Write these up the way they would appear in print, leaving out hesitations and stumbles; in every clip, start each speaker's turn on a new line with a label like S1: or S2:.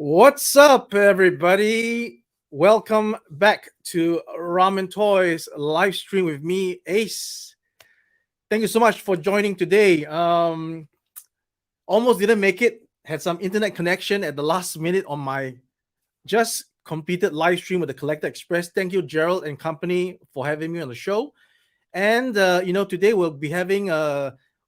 S1: What's up, everybody? Welcome back to Ramen Toys live stream with me, Ace. Thank you so much for joining today. Almost didn't make it. Had some internet connection at the last minute on my just completed live stream with the Collector Express. Thank you, Gerald and company, for having me on the show. And today we'll be having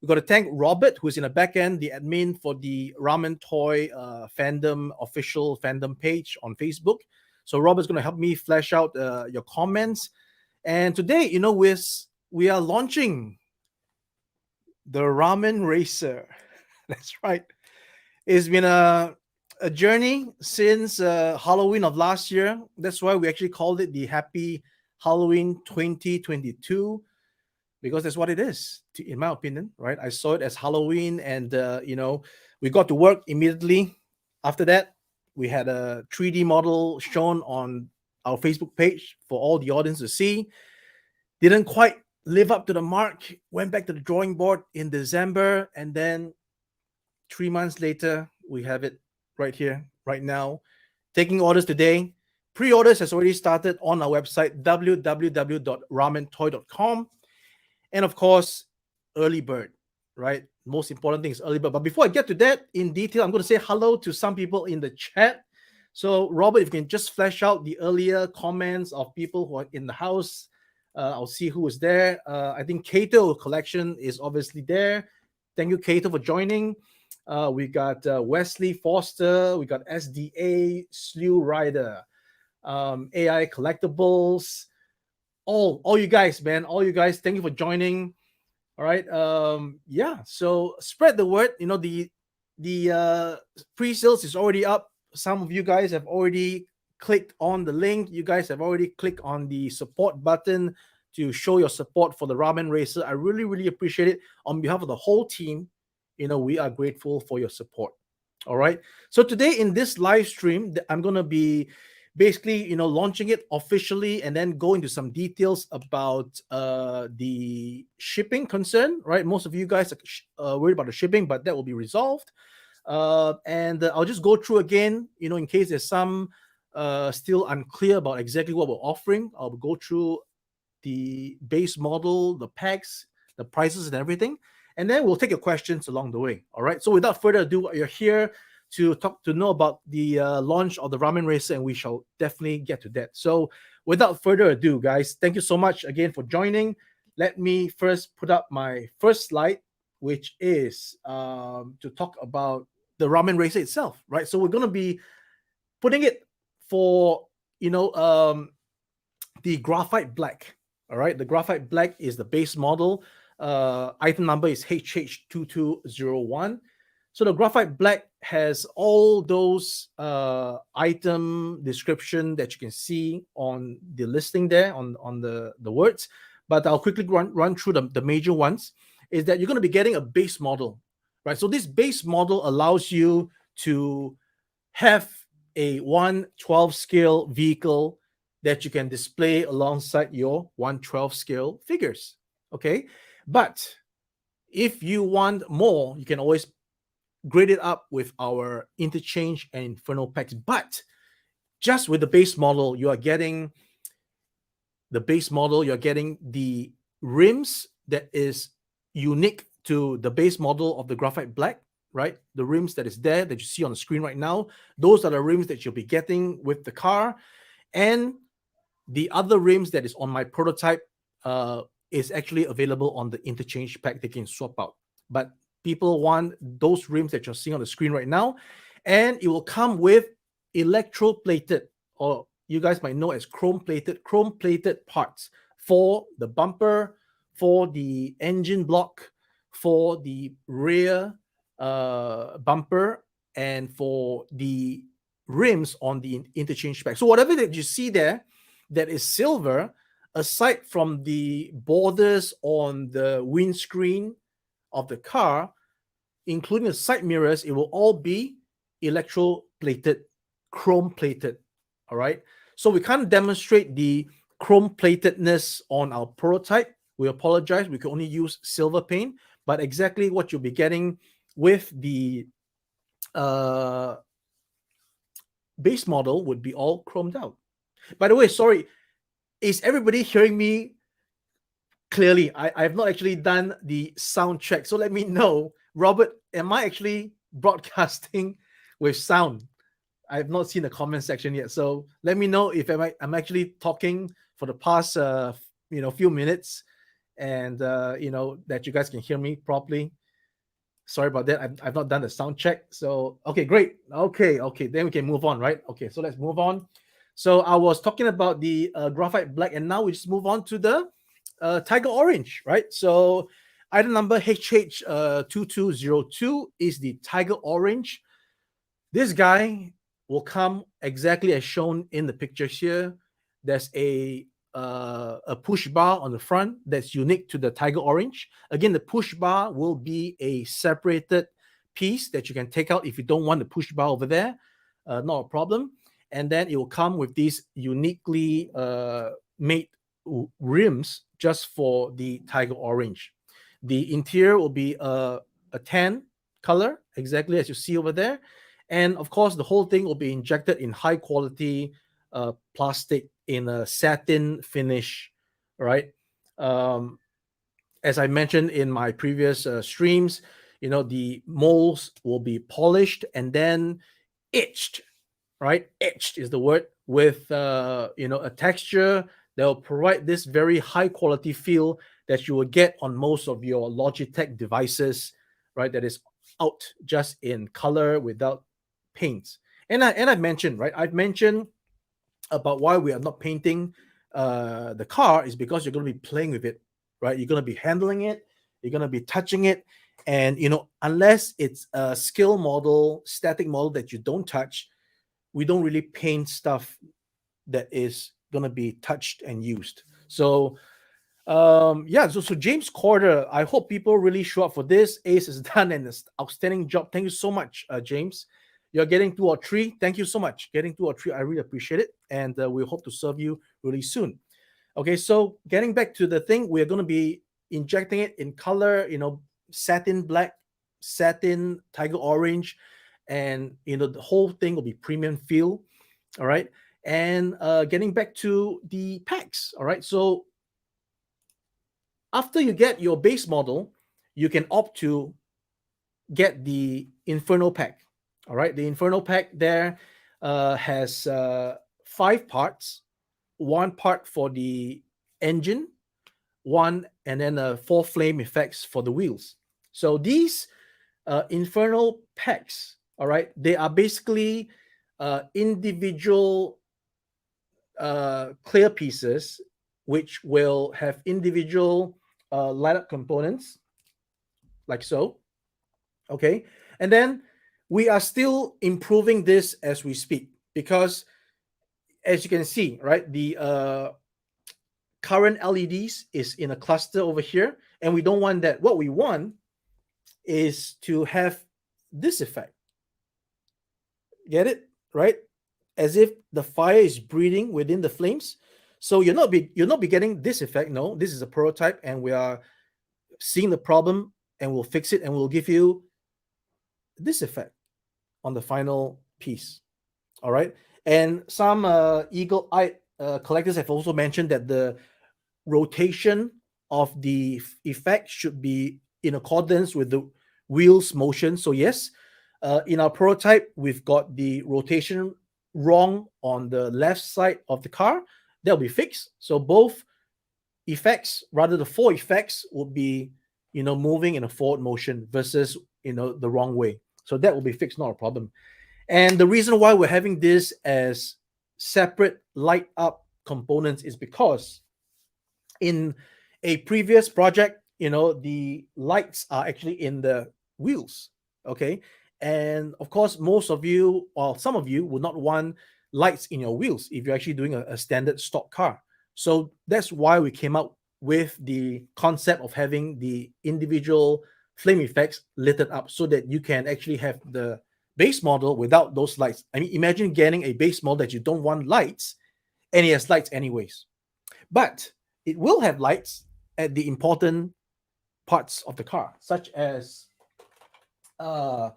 S1: we got to thank Robert, who's in the back end, the admin for the Ramen Toy fandom official fandom page on Facebook. So Robert's going to help me flesh out your comments. And today, we are launching the Ramen Racer. That's right. It's been a journey since Halloween of last year. That's why we actually called it the Happy Halloween 2022 because that's what it is, in my opinion, right? I saw it as Halloween, and we got to work immediately. After that, we had a 3D model shown on our Facebook page for all the audience to see. Didn't quite live up to the mark. Went back to the drawing board in December, and then 3 months later, we have it right here, right now. Taking orders today. Pre-orders has already started on our website, www.ramentoy.com. And of course, early bird, right? Most important thing is early bird. But before I get to that in detail, I'm going to say hello to some people in the chat. So, Robert, if you can just flesh out the earlier comments of people who are in the house, I'll see who is there. I think Kato Collection is obviously there. Thank you, Kato, for joining. We got Wesley Foster. We got SDA, Slew Rider, AI Collectibles. All you guys, man, all you guys, thank you for joining. All right. So spread the word. The pre-sales is already up. Some of you guys have already clicked on the link. You guys have already clicked on the support button to show your support for the Ramen Racer. I really, really appreciate it. On behalf of the whole team, we are grateful for your support. All right. So today in this live stream, I'm going to be basically launching it officially and then go into some details about the shipping concern, right? Most of you guys are worried about the shipping, but that will be resolved. And I'll just go through again, in case there's some still unclear about exactly what we're offering. I'll go through the base model, the packs, the prices, and everything, and then we'll take your questions along the way. All right. So without further ado, you're here to know about the launch of the Ramen Racer, and we shall definitely get to that. So without further ado, guys, thank you so much again for joining. Let me first put up my first slide, which is to talk about the Ramen Racer itself, right? So we're going to be putting it for the graphite black. All right, the graphite black is the base model. Item number is HH2201. So the graphite black has all those item description that you can see on the listing there on the words. But I'll quickly run through the major ones. Is that you're going to be getting a base model, right? So this base model allows you to have a 1/12 scale vehicle that you can display alongside your 1/12 scale figures. Okay, but if you want more, you can always grade it up with our Interchange and Inferno packs. But just with the base model, you're getting the rims that is unique to the base model of the graphite black, right? The rims that is there that you see on the screen right now, those are the rims that you'll be getting with the car. And the other rims that is on my prototype is actually available on the Interchange pack. They can swap out. But people want those rims that you're seeing on the screen right now. And it will come with electroplated, or you guys might know as chrome-plated parts for the bumper, for the engine block, for the rear bumper, and for the rims on the Interchange pack. So whatever that you see there that is silver, aside from the borders on the windscreen of the car, including the side mirrors, it will all be electroplated, chrome-plated. All right. So we can't demonstrate the chrome-platedness on our prototype. We apologize. We can only use silver paint, but exactly what you'll be getting with the base model would be all chromed out. By the way, sorry, is everybody hearing me clearly? I have not actually done the sound check. So let me know, Robert, am I actually broadcasting with sound? I have not seen the comment section yet. So let me know if I'm actually talking for the past few minutes, and that you guys can hear me properly. Sorry about that. I've not done the sound check. So okay, great. Okay, then we can move on, right? Okay, so let's move on. So I was talking about the graphite black, and now we just move on to the tiger orange, right? So item number HH2202 is the tiger orange. This guy will come exactly as shown in the pictures here. There's a push bar on the front that's unique to the tiger orange. Again, the push bar will be a separated piece that you can take out if you don't want the push bar over there. Not a problem. And then it will come with these uniquely made rims just for the tiger orange. The interior will be a tan color, exactly as you see over there. And of course, the whole thing will be injected in high quality plastic in a satin finish, right? Um, as I mentioned in my previous streams, the molds will be polished and then etched, right? Etched is the word, with a texture that will provide this very high quality feel that you will get on most of your Logitech devices, right? That is out just in color without paints. And I mentioned, right? I've mentioned about why we are not painting the car is because you're going to be playing with it, right? You're going to be handling it, you're going to be touching it, and unless it's a skill model, static model that you don't touch, we don't really paint stuff that is going to be touched and used. So so James Corder, I hope people really show up for this. Ace has done an outstanding job. Thank you so much, James. You're getting 2 or 3. Thank you so much. Getting 2 or 3, I really appreciate it, and we hope to serve you really soon. Okay, so getting back to the thing, we're going to be injecting it in color, satin black, satin tiger orange, and the whole thing will be premium feel. All right, and getting back to the packs. All right, so after you get your base model, you can opt to get the Inferno pack. All right, the Inferno pack there has 5 parts, 1 part for the engine, and then 4 flame effects for the wheels. So these Inferno packs, all right, they are basically individual clear pieces which will have individual light up components like so. Okay, and then we are still improving this as we speak, because as you can see, right, the current LEDs is in a cluster over here, and we don't want that. What we want is to have this effect. Get it? Right? As if the fire is breathing within the flames. So you'll not be getting this effect. No, this is a prototype, and we are seeing the problem, and we'll fix it, and we'll give you this effect on the final piece. All right. And some eagle eye collectors have also mentioned that the rotation of the effect should be in accordance with the wheel's motion. So yes, in our prototype, we've got the rotation wrong on the left side of the car. That'll be fixed. So both effects, rather the 4 effects, will be moving in a forward motion versus the wrong way. So that will be fixed, not a problem. And the reason why we're having this as separate light up components is because in a previous project, the lights are actually in the wheels. Okay. And of course, most of you, or some of you, would not want lights in your wheels if you're actually doing a standard stock car. So that's why we came up with the concept of having the individual flame effects lit up so that you can actually have the base model without those lights. I mean, imagine getting a base model that you don't want lights, and it has lights anyways. But it will have lights at the important parts of the car, such as the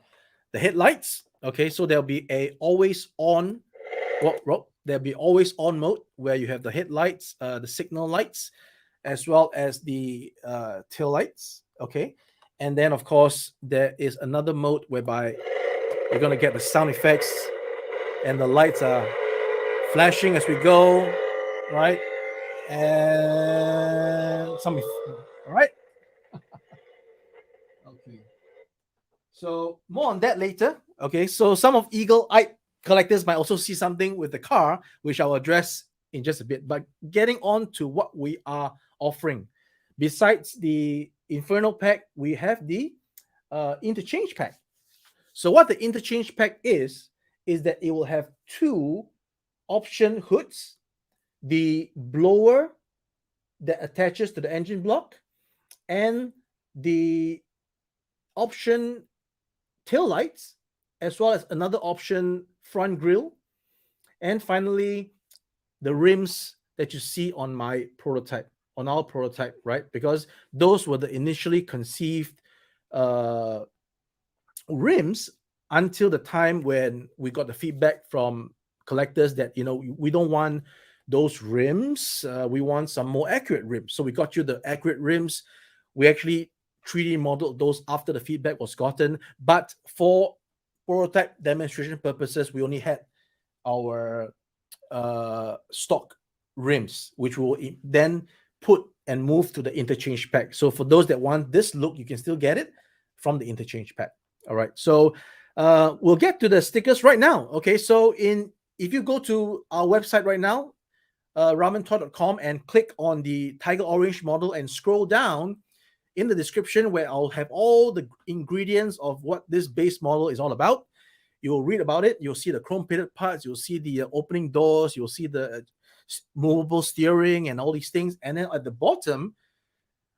S1: headlights. Okay, so there'll be a always on Well, there'll be always on mode where you have the headlights, the signal lights, as well as the tail lights. Okay, and then of course there is another mode whereby you're gonna get the sound effects and the lights are flashing as we go, right? And all right. Okay. So more on that later. Okay, so some of eagle-eyed collectors might also see something with the car, which I'll address in just a bit. But getting on to what we are offering, besides the Inferno pack, we have the Interchange pack. So what the Interchange pack is that it will have two option hoods, the blower that attaches to the engine block, and the option tail lights, as well as another option front grille, and finally the rims that you see on my prototype, on our prototype, right? Because those were the initially conceived uh, rims until the time when we got the feedback from collectors that we don't want those rims, we want some more accurate rims. So we got you the accurate rims. We actually 3D modeled those after the feedback was gotten, but for prototype demonstration purposes we only had our stock rims, which will then put and move to the Interchange pack. So for those that want this look, you can still get it from the Interchange pack. All right, so we'll get to the stickers right now. Okay, so if you go to our website right now, ramentoy.com, and click on the Tiger Orange model and scroll down in the description where I'll have all the ingredients of what this base model is all about. You'll read about it. You'll see the chrome plated parts. You'll see the opening doors. You'll see the movable steering and all these things. And then at the bottom,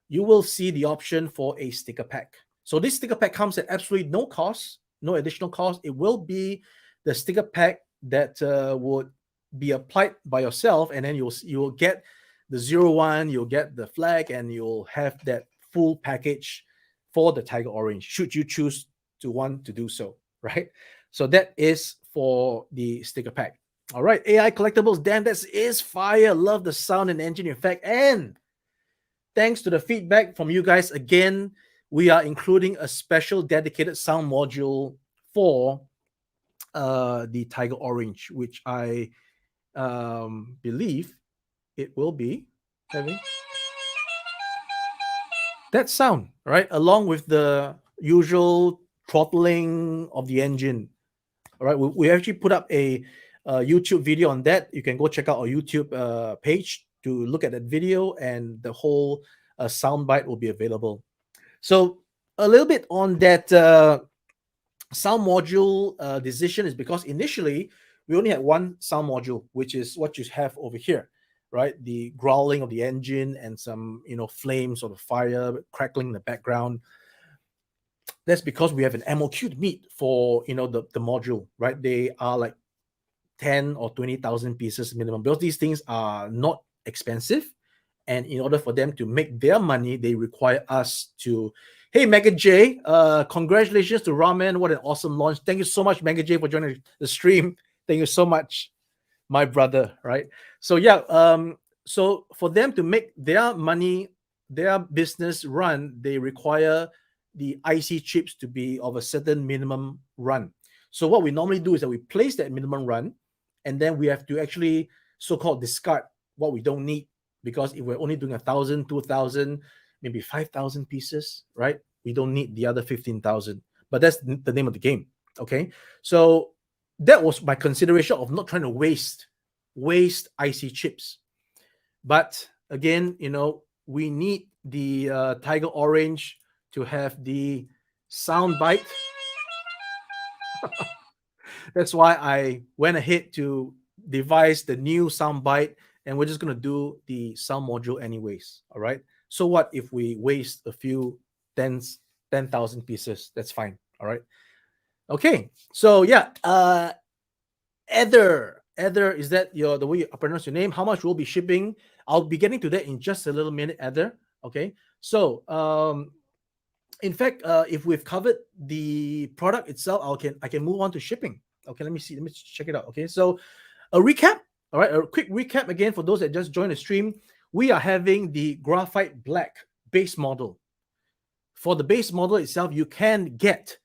S1: you will see the option for a sticker pack. So this sticker pack comes at absolutely no cost, no additional cost. It will be the sticker pack that would be applied by yourself, and then you'll get the 01, you'll get the flag, and you'll have that full package for the Tiger Orange, should you choose to want to do so, right? So that is for the sticker pack. All right, AI collectibles. Damn, that is fire. Love the sound and engine effect. And thanks to the feedback from you guys, again, we are including a special dedicated sound module for the Tiger Orange, which I believe it will be having that sound, right? Along with the usual throttling of the engine. All right, we actually put up a YouTube video on that. You can go check out our YouTube page to look at that video, and the whole soundbite will be available. So a little bit on that sound module decision is because initially we only had one sound module, which is what you have over here, right? The growling of the engine and some flames or the fire crackling in the background. That's because we have an MOQ to meet for the module, right? They are like 10 or 20,000 pieces minimum, because these things are not expensive, and in order for them to make their money, they require us to. Hey, Mega J, congratulations to Ramen. What an awesome launch. Thank you so much, Mega J, for joining the stream. Thank you so much, my brother, right? So yeah, so for them to make their money, their business run, they require the IC chips to be of a certain minimum run. So what we normally do is that we place that minimum run, and then we have to actually so-called discard what we don't need, because if we're only doing 1,000, 2,000, maybe 5,000 pieces, right? We don't need the other 15,000. But that's the name of the game. Okay, so that was my consideration of not trying to waste IC chips. But again, we need the Tiger Orange to have the sound bite. That's why I went ahead to devise the new sound bite, and we're just going to do the sound module anyways. All right, so what if we waste a few 10,000 pieces? That's fine. All right, okay, so yeah, Ether, is that the way you pronounce your name? How much will be shipping? I'll be getting to that in just a little minute, Ether. Okay, so in fact, if we've covered the product itself, I can move on to shipping. Okay, let me check it out. Okay, so A recap, all right, a quick recap again for those that just joined the stream. We are having the graphite black base model. For the base model itself, you can get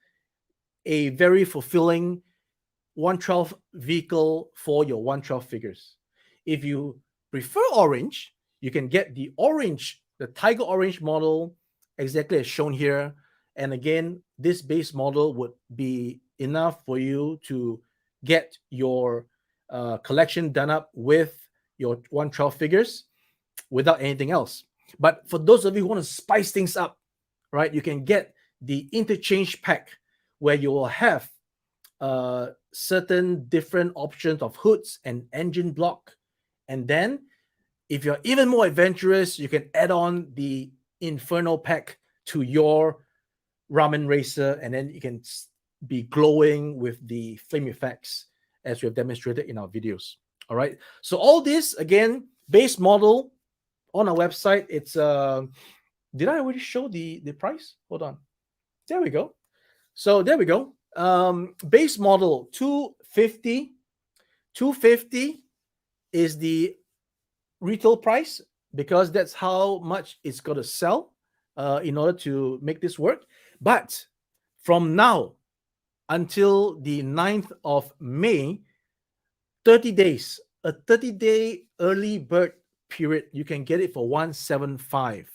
S1: a very fulfilling 112 vehicle for your 112 figures. If you prefer orange, you can get the orange, the tiger orange model, exactly as shown here. And again, this base model would be enough for you to get your collection done up with your 112 figures without anything else. But for those of you who want to spice things up, right, you can get the interchange pack where you will have certain different options of hoods and engine block. And then if you're even more adventurous, you can add on the Inferno pack to your Ramen Racer, and then you can be glowing with the flame effects as we have demonstrated in our videos. All right. So all this, again, base model on our website. It's did I already show the price? Hold on. There we go. So there we go. Base model 250. 250 is the retail price because that's how much it's going to sell in order to make this work. But from now until the 9th of May, 30 days, a 30-day early bird period, you can get it for 175.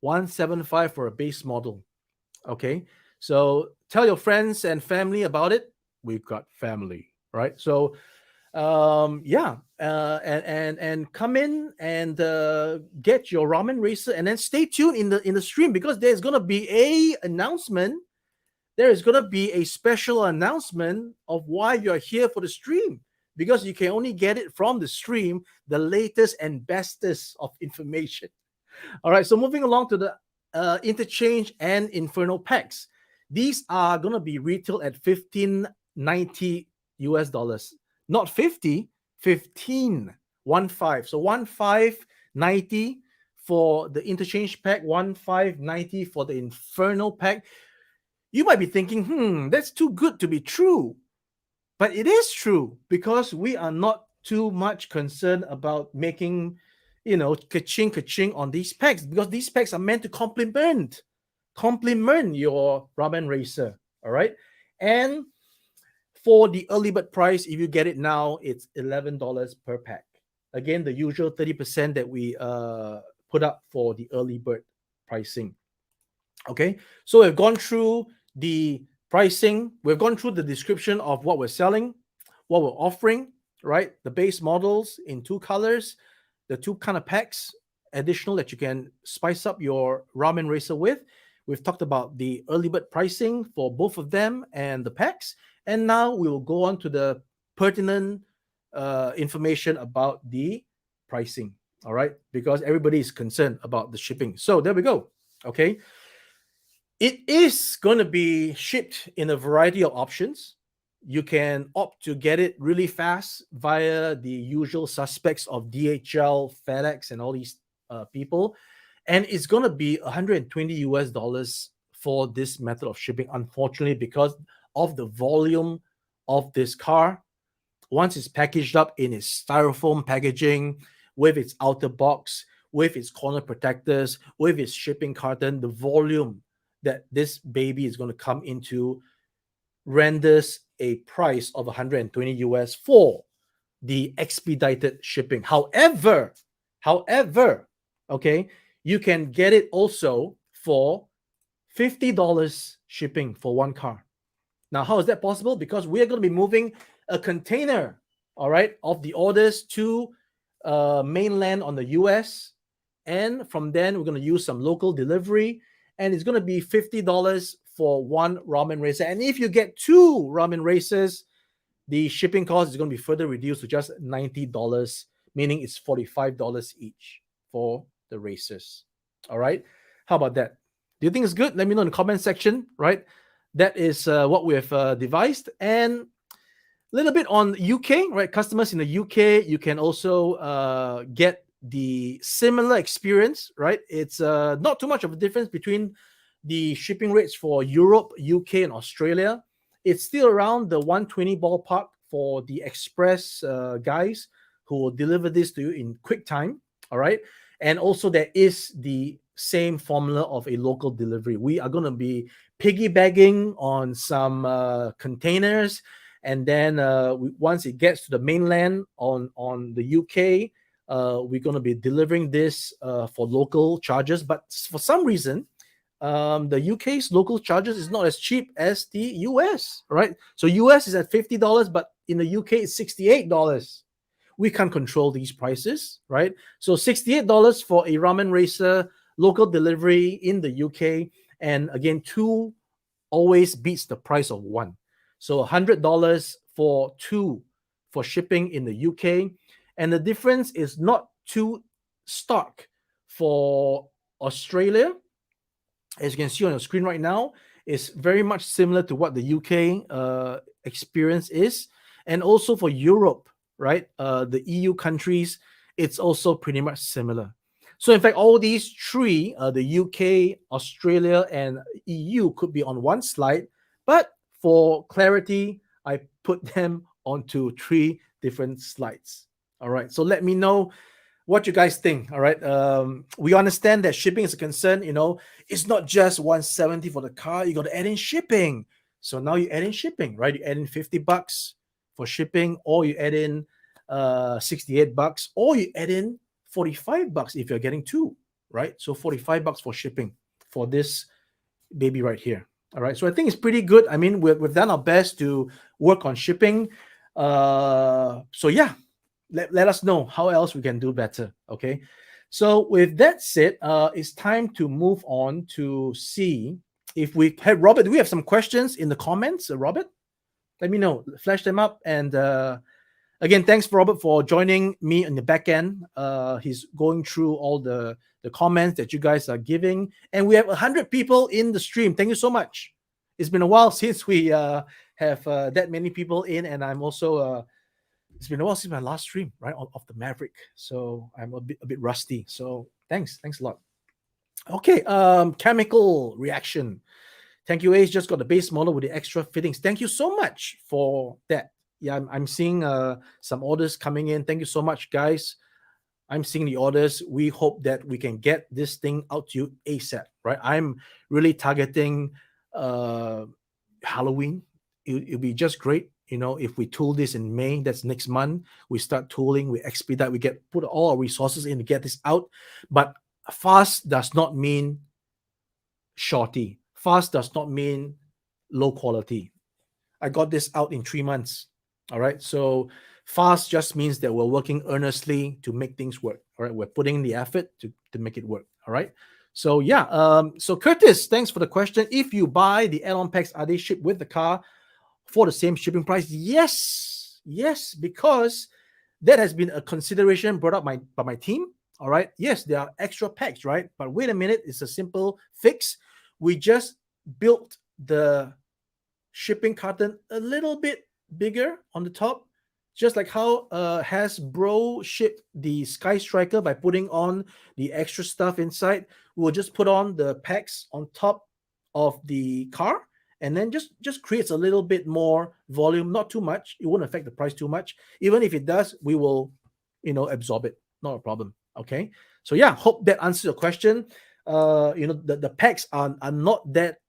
S1: 175 for a base model. Okay. So tell your friends and family about it. We've got family, right? So and come in and get your Ramen Racer, and then stay tuned in the stream because there's gonna be a announcement. There is gonna be a special announcement of why you're here for the stream, because you can only get it from the stream, the latest and bestest of information. All right, so moving along to the Interchange and Inferno packs. These are gonna be retailed at $15.90 US dollars. Not 50, 15, 15. So 1590 for the Interchange pack, 1590 for the Inferno pack. You might be thinking, that's too good to be true. But it is true because we are not too much concerned about making, ka-ching on these packs, because these packs are meant to complement your Ramen Racer. All right. And for the early bird price, if you get it now, it's $11 per pack. Again, the usual 30% that we put up for the early bird pricing. Okay, so we've gone through the pricing. We've gone through the description of what we're selling, what we're offering, right? The base models in 2 colors, the 2 kind of packs, additional that you can spice up your Ramen Racer with. We've talked about the early bird pricing for both of them and the packs. And now we will go on to the pertinent information about the pricing, all right? Because everybody is concerned about the shipping. So there we go, okay? It is going to be shipped in a variety of options. You can opt to get it really fast via the usual suspects of DHL, FedEx, and all these people. And it's going to be $120 US dollars for this method of shipping, unfortunately, because of the volume of this car. Once it's packaged up in its styrofoam packaging, with its outer box, with its corner protectors, with its shipping carton, the volume that this baby is going to come into renders a price of 120 US for the expedited shipping. However, okay, you can get it also for $50 shipping for one car. Now, how is that possible? Because we are going to be moving a container, all right, of the orders to mainland on the US. And from then, we're going to use some local delivery. And it's going to be $50 for one Ramen Racer. And if you get 2 Ramen Racers, the shipping cost is going to be further reduced to just $90, meaning it's $45 each for the racers. All right. How about that? Do you think it's good? Let me know in the comment section, right? That is what we have devised. And a little bit on UK, right? Customers in the UK, you can also get the similar experience, right? It's not too much of a difference between the shipping rates for Europe, UK, and Australia. It's still around the 120 ballpark for the express guys who will deliver this to you in quick time. All right. And also, there is the same formula of a local delivery. We are going to be piggybacking on some containers. And then once it gets to the mainland on the UK, we're going to be delivering this for local charges. But for some reason, the UK's local charges is not as cheap as the US, right? So US is at $50, but in the UK it's $68. We can't control these prices, right? So $68 for a Ramen Racer local delivery in the UK, and again, two always beats the price of one. So $100 for two for shipping in the UK, and the difference is not too stark for Australia. As you can see on your screen right now, is very much similar to what the UK experience is, and also for Europe, right? The EU countries, it's also pretty much similar. So in fact, all these three, the UK, Australia, and EU, could be on one slide, but for clarity, I put them onto three different slides. All right. So let me know what you guys think. All right. We understand that shipping is a concern. It's not just 170 for the car. You got to add in shipping. So now you add in shipping, right? You add in $50 for shipping, or you add in $68, or you add in $45 if you're getting two, right? So $45 for shipping for this baby right here. All right. So I think it's pretty good. I mean, we've done our best to work on shipping. So yeah, let us know how else we can do better. Okay. So with that said, it's time to move on to see if we have Robert. Do we have some questions in the comments, Robert? Let me know. Flash them up. And again, thanks Robert for joining me in the back end. He's going through all the comments that you guys are giving, and we have 100 people in the stream. Thank you so much. It's been a while since we have that many people in, and I'm also it's been a while since my last stream, right, of the Maverick. So I'm a bit rusty. So thanks a lot. Okay, chemical reaction. Thank you, Ace. Just got the base model with the extra fittings. Thank you so much for that. Yeah, I'm seeing some orders coming in. Thank you so much, guys. I'm seeing the orders. We hope that we can get this thing out to you ASAP, right? I'm really targeting Halloween. It'll be just great, if we tool this in May. That's next month. We start tooling, we expedite, we put all our resources in to get this out. But fast does not mean shorty. Fast does not mean low quality. I got this out in 3 months. All right. So fast just means that we're working earnestly to make things work. All right. We're putting the effort to make it work. All right. So yeah. So Curtis, thanks for the question. If you buy the add-on packs, are they shipped with the car for the same shipping price? Yes, because that has been a consideration brought up by my team. All right. Yes, there are extra packs, right? But wait a minute, it's a simple fix. We just built the shipping carton a little bit bigger on the top, just like how Hasbro shipped the Sky Striker by putting on the extra stuff inside. We'll just put on the packs on top of the car, and then just creates a little bit more volume, not too much. It won't affect the price too much. Even if it does, we will absorb it, not a problem. Okay, so yeah, hope that answers your question. The packs are not that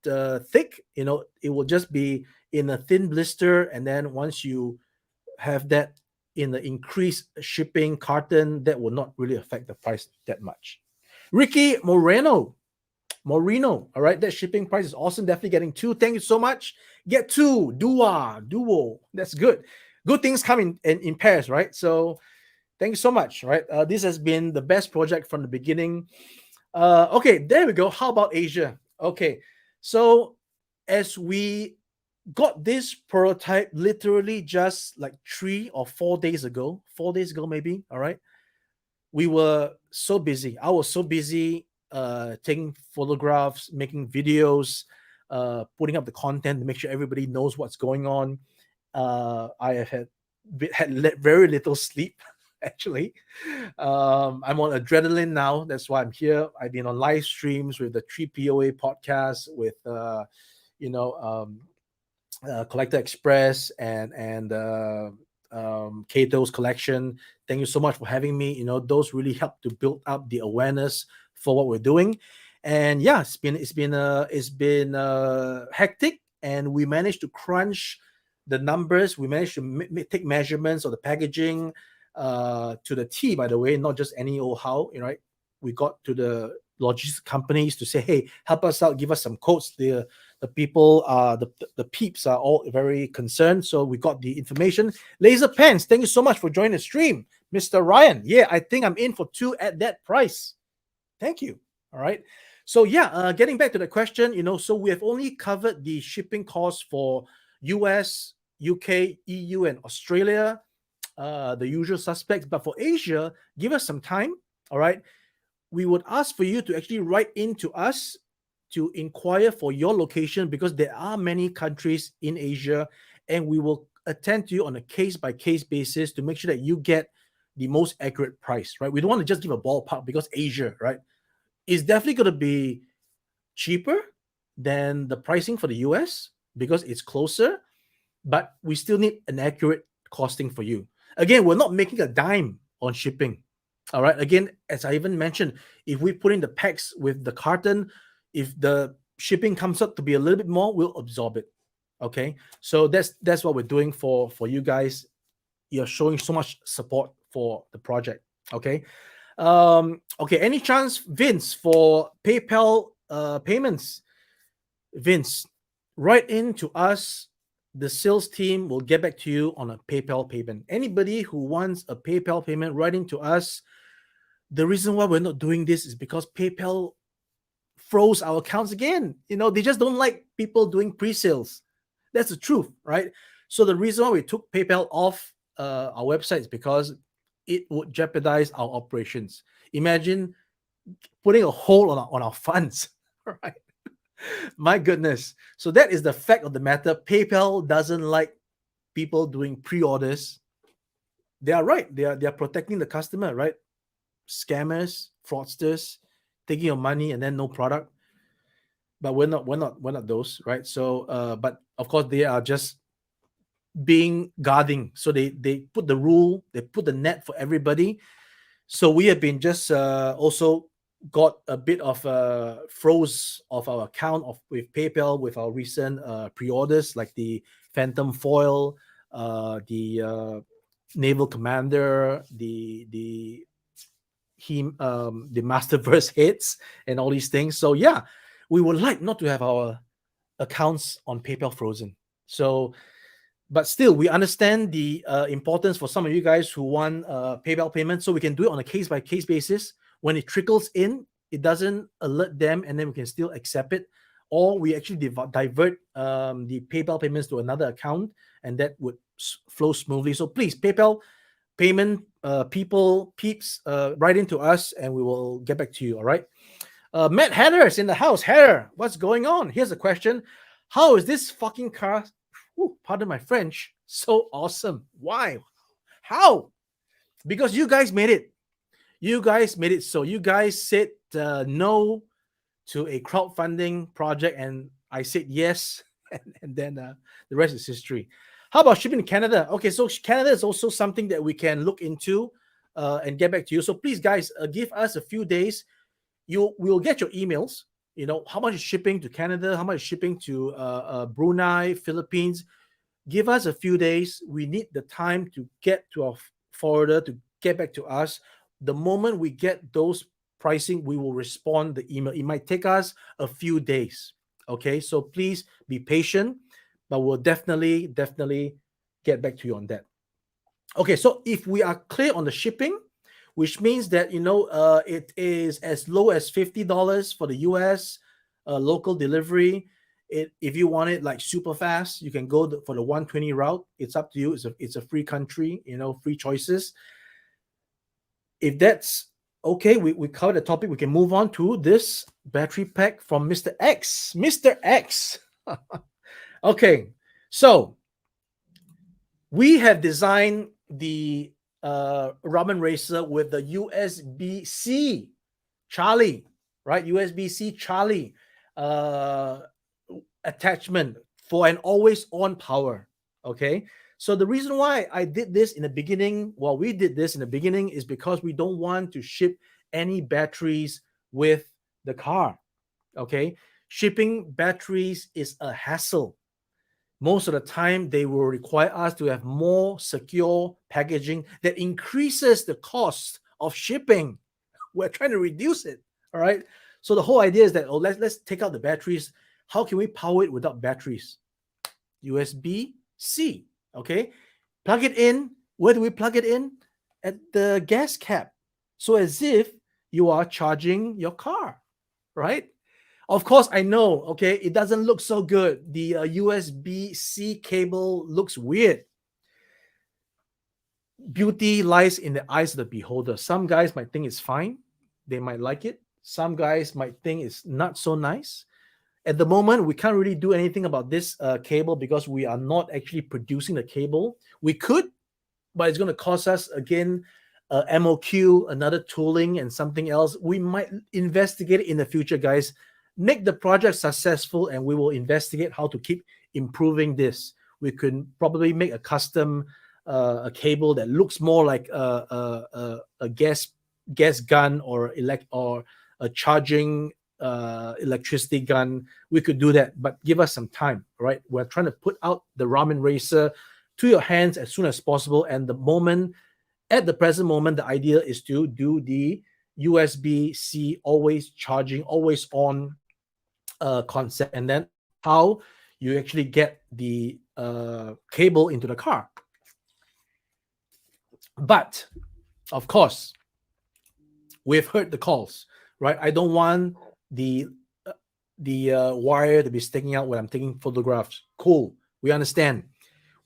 S1: thick. It will just be in a thin blister, and then once you have that in the increased shipping carton, that will not really affect the price that much. Ricky Moreno, all right, that shipping price is awesome. Definitely getting two. Thank you so much. Get two. Duo. That's good. Good things come in pairs, right? So thank you so much. Right, this has been the best project from the beginning. Okay, there we go. How about Asia? Okay, so as we got this prototype literally just like 3 or 4 days ago, maybe. All right, we were so busy. I was so busy taking photographs, making videos, putting up the content to make sure everybody knows what's going on. I had very little sleep. Actually, I'm on adrenaline now. That's why I'm here. I've been on live streams with the 3POA podcast, with Collector Express and Kato's collection. Thank you so much for having me. Those really help to build up the awareness for what we're doing. And yeah, it's been hectic, and we managed to crunch the numbers. We managed to take measurements of the packaging to the T. By the way, not just any old how. Right? We got to the logistics companies to say, hey, help us out, give us some quotes. The people, the peeps are all very concerned. So we got the information. Laser Pens, thank you so much for joining the stream. Mr. Ryan, yeah, I think I'm in for 2 at that price. Thank you. All right. So yeah, getting back to the question, so we have only covered the shipping costs for US, UK, EU, and Australia, the usual suspects. But for Asia, give us some time. All right. We would ask for you to actually write into us to inquire for your location, because there are many countries in Asia, and we will attend to you on a case by case basis to make sure that you get the most accurate price, right? We don't want to just give a ballpark, because Asia, right, is definitely going to be cheaper than the pricing for the US because it's closer, but we still need an accurate costing for you. Again, we're not making a dime on shipping. All right. Again, as I even mentioned, if we put in the packs with the carton, if the shipping comes up to be a little bit more, we'll absorb it. Okay. So that's what we're doing for you guys. You're showing so much support for the project. Okay. Okay. Any chance, Vince, for PayPal payments? Vince, write in to us. The sales team will get back to you on a PayPal payment. Anybody who wants a PayPal payment, write in to us. The reason why we're not doing this is because PayPal froze our accounts again. They just don't like people doing pre-sales. That's the truth, right? So the reason why we took PayPal off our website is because it would jeopardize our operations. Imagine putting a hold on our funds, right? My goodness. So that is the fact of the matter. PayPal doesn't like people doing pre-orders. They are right. They are protecting the customer, right? Scammers, fraudsters, taking your money and then no product. But we're not those, right? So but of course they are just being guarding. So they put the rule, they put the net for everybody. So we have been just also got a bit of froze of our account with PayPal with our recent pre-orders, like the Phantom Foil, the Naval Commander, the Masterverse hits, and all these things. So yeah, we would like not to have our accounts on PayPal frozen. So, but still, we understand the importance for some of you guys who want PayPal payments, so we can do it on a case by case basis. When it trickles in, it doesn't alert them, and then we can still accept it. Or we actually divert the PayPal payments to another account, and that would flow smoothly. So please, PayPal payment peeps, write into us, and we will get back to you. All right. Matt Hatters in the house. Hatter, what's going on? Here's a question: how is this fucking car, pardon my French, so awesome? Why? How? Because you guys made it. You guys made it. So you guys said no to a crowdfunding project, and I said yes, and then the rest is history. How about shipping to Canada? Okay, so Canada is also something that we can look into and get back to you. So please, guys, give us a few days. We'll get your emails. How much is shipping to Canada? How much is shipping to Brunei, Philippines? Give us a few days. We need the time to get to our forwarder to get back to us. The moment we get those pricing, we will respond the email. It might take us a few days. Okay, so please be patient, but we'll definitely get back to you on that. Okay, so if we are clear on the shipping, which means that it is as low as $50 for the US local delivery. If you want it like super fast, you can go for the 120 route. It's up to you. It's a free country, free choices. If that's okay, we covered the topic. We can move on to this battery pack from Mr. X. Mr. X. Okay, so we have designed the Ramen Racer with the USB-C Charlie, right? USB-C Charlie attachment for an always on power. Okay. So the reason why I did this in the beginning, we did this in the beginning, is because we don't want to ship any batteries with the car. Okay. Shipping batteries is a hassle. Most of the time, they will require us to have more secure packaging that increases the cost of shipping. We're trying to reduce it. All right. So the whole idea is that, let's take out the batteries. How can we power it without batteries? USB-C. Okay. Plug it in. Where do we plug it in? At the gas cap. So as if you are charging your car, right? Of course, I know, okay, it doesn't look so good. The USB-C cable looks weird. Beauty lies in the eyes of the beholder. Some guys might think it's fine. They might like it. Some guys might think it's not so nice. At the moment, we can't really do anything about this cable because we are not actually producing the cable. We could, but it's going to cost us, again, MOQ, another tooling, and something else. We might investigate it in the future, guys. Make the project successful, and we will investigate how to keep improving this. We could probably make a custom a cable that looks more like a gas gun or a charging electricity gun. We could do that, but give us some time, right? We're trying to put out the Ramen Racer to your hands as soon as possible. And at the present moment, the idea is to do the USB-C always charging, always on concept, and then how you actually get the cable into the car. But of course, we've heard the calls, right? I don't want the wire to be sticking out when I'm taking photographs. Cool, we understand.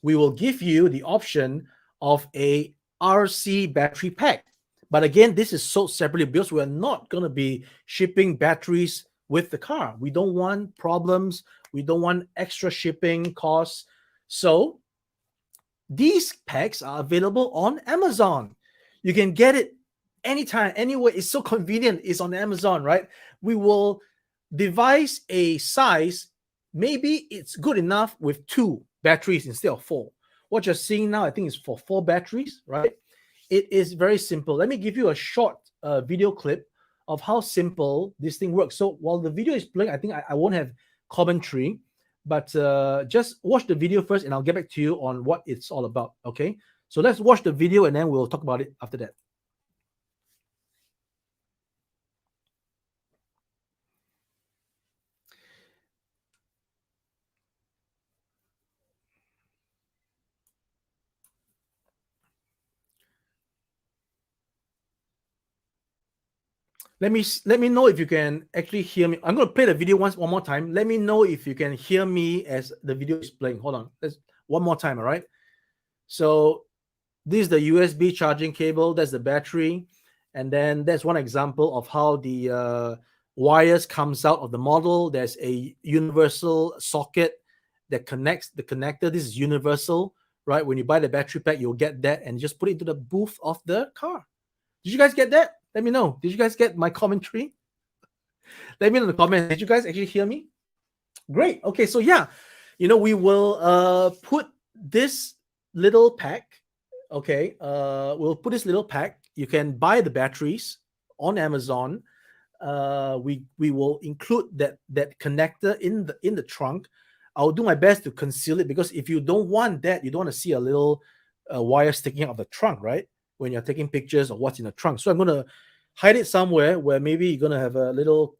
S1: We will give you the option of a RC battery pack. But again, this is sold separately because we're not going to be shipping batteries with the car. We don't want problems. We don't want extra shipping costs. So these packs are available on Amazon. You can get it anytime, anywhere. It's so convenient. It's on Amazon, right? We will devise a size. Maybe it's good enough with 2 batteries instead of 4. What you're seeing now, I think, is for 4 batteries, right? It is very simple. Let me give you a short video clip of how simple this thing works. So while the video is playing, I think I won't have commentary, but just watch the video first, and I'll get back to you on what it's all about, okay? So let's watch the video, and then we'll talk about it after that. Let me know if you can actually hear me. I'm going to play the video one more time. Let me know if you can hear me as the video is playing. Hold on. Let's one more time, all right? So this is the USB charging cable. That's the battery. And then that's one example of how the wires comes out of the model. There's a universal socket that connects the connector. This is universal, right? When you buy the battery pack, you'll get that and just put it into the booth of the car. Did you guys get that? Let me know. Did you guys get my commentary? Let me know in the comments. Did you guys actually hear me? Great. Okay, so yeah, we will put this little pack. Okay, we'll put this little pack. You can buy the batteries on Amazon. We will include that connector in the trunk. I'll do my best to conceal it, because if you don't want that, you don't want to see a little wire sticking out of the trunk, right? When you're taking pictures of what's in the trunk. So I'm going to hide it somewhere where maybe you're going to have a little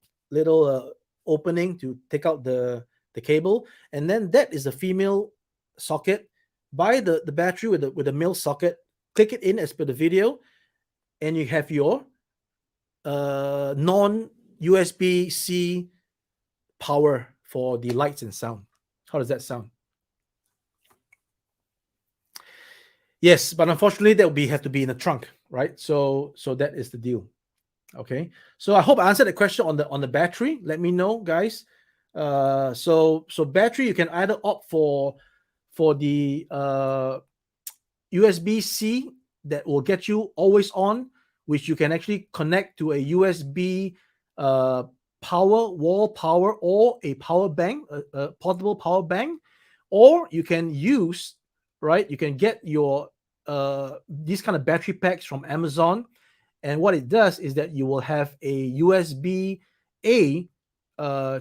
S1: opening to take out the cable. And then that is the female socket. Buy the battery with the male socket, click it in as per the video, and you have your non-USB-C power for the lights and sound. How does that sound? Yes, but unfortunately that will have to be in the trunk, right? So that is the deal. Okay. So I hope I answered the question on the battery. Let me know, guys. So battery, you can either opt for the USB-C that will get you always on, which you can actually connect to a USB wall power, or a power bank, a portable power bank. or you can use, right, you can get your these kind of battery packs from Amazon. And what it does is that you will have a USB A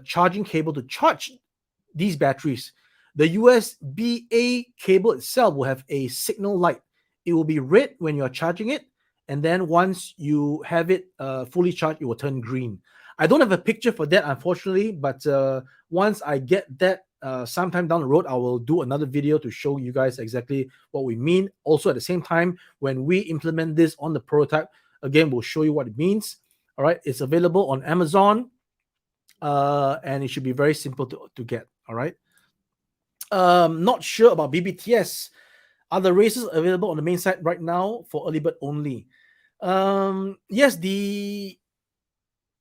S1: charging cable to charge these batteries. The USB A cable itself will have a signal light. It will be red when you're charging it, and then once you have it fully charged, it will turn green. I don't have a picture for that, unfortunately, but once I get that sometime down the road, I will do another video to show you guys exactly what we mean. Also, at the same time, when we implement this on the prototype, again, we'll show you what it means. All right, it's available on Amazon, and it should be very simple to get. All right. Not sure about BBTS. Are the races available on the main site right now for early bird only? Yes, the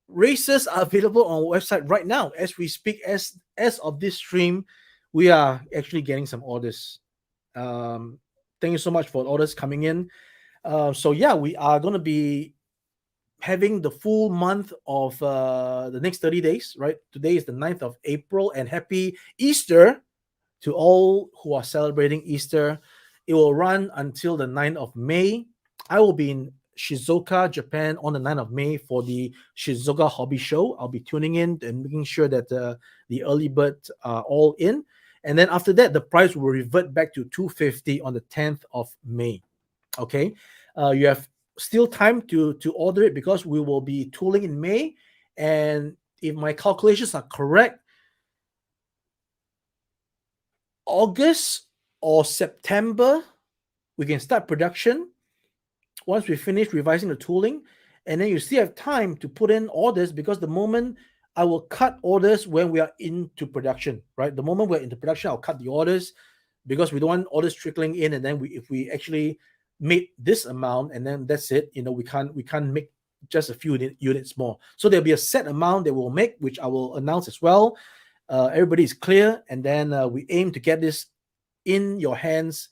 S1: races are available on our website right now as we speak. As of this stream, we are actually getting some orders. Thank you so much for orders coming in. So yeah, we are going to be having the full month of the next 30 days, right? Today is the 9th of April, and happy Easter to all who are celebrating Easter. It will run until the 9th of May. I will be in Shizuoka, Japan on the 9th of May for the Shizuoka Hobby Show. I'll be tuning in and making sure that the early birds are all in. And then after that, the price will revert back to $250 on the 10th of May. Okay. You have still time to order it because we will be tooling in May. And if my calculations are correct, August or September, we can start production once we finish revising the tooling. And then you still have time to put in orders, because the moment I will cut orders when we are into production, right? The moment we're into production, I'll cut the orders, because we don't want orders trickling in. And then if we actually make this amount and then that's it, we can't make just a few units more. So there'll be a set amount that we'll make, which I will announce as well. Everybody is clear, and then we aim to get this in your hands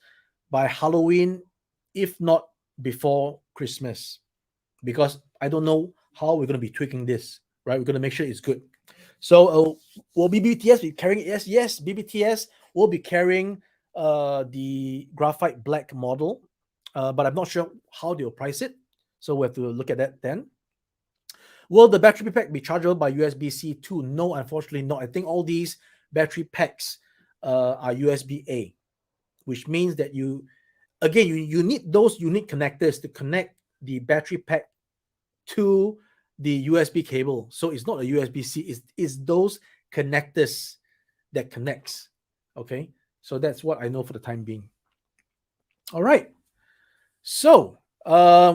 S1: by Halloween, if not before Christmas, because I don't know how we're going to be tweaking this, right? We're going to make sure it's good. So will BBTS be carrying it? Yes, BBTS will be carrying the graphite black model, but I'm not sure how they'll price it, so we have to look at that then. Will the battery pack be chargeable by USB-C too? No, unfortunately not. I think all these battery packs are USB-A, which means that you need those unique connectors to connect the battery pack to the USB cable. So it's not a USB-C, it's those connectors that connects. Okay, so that's what I know for the time being. All right, so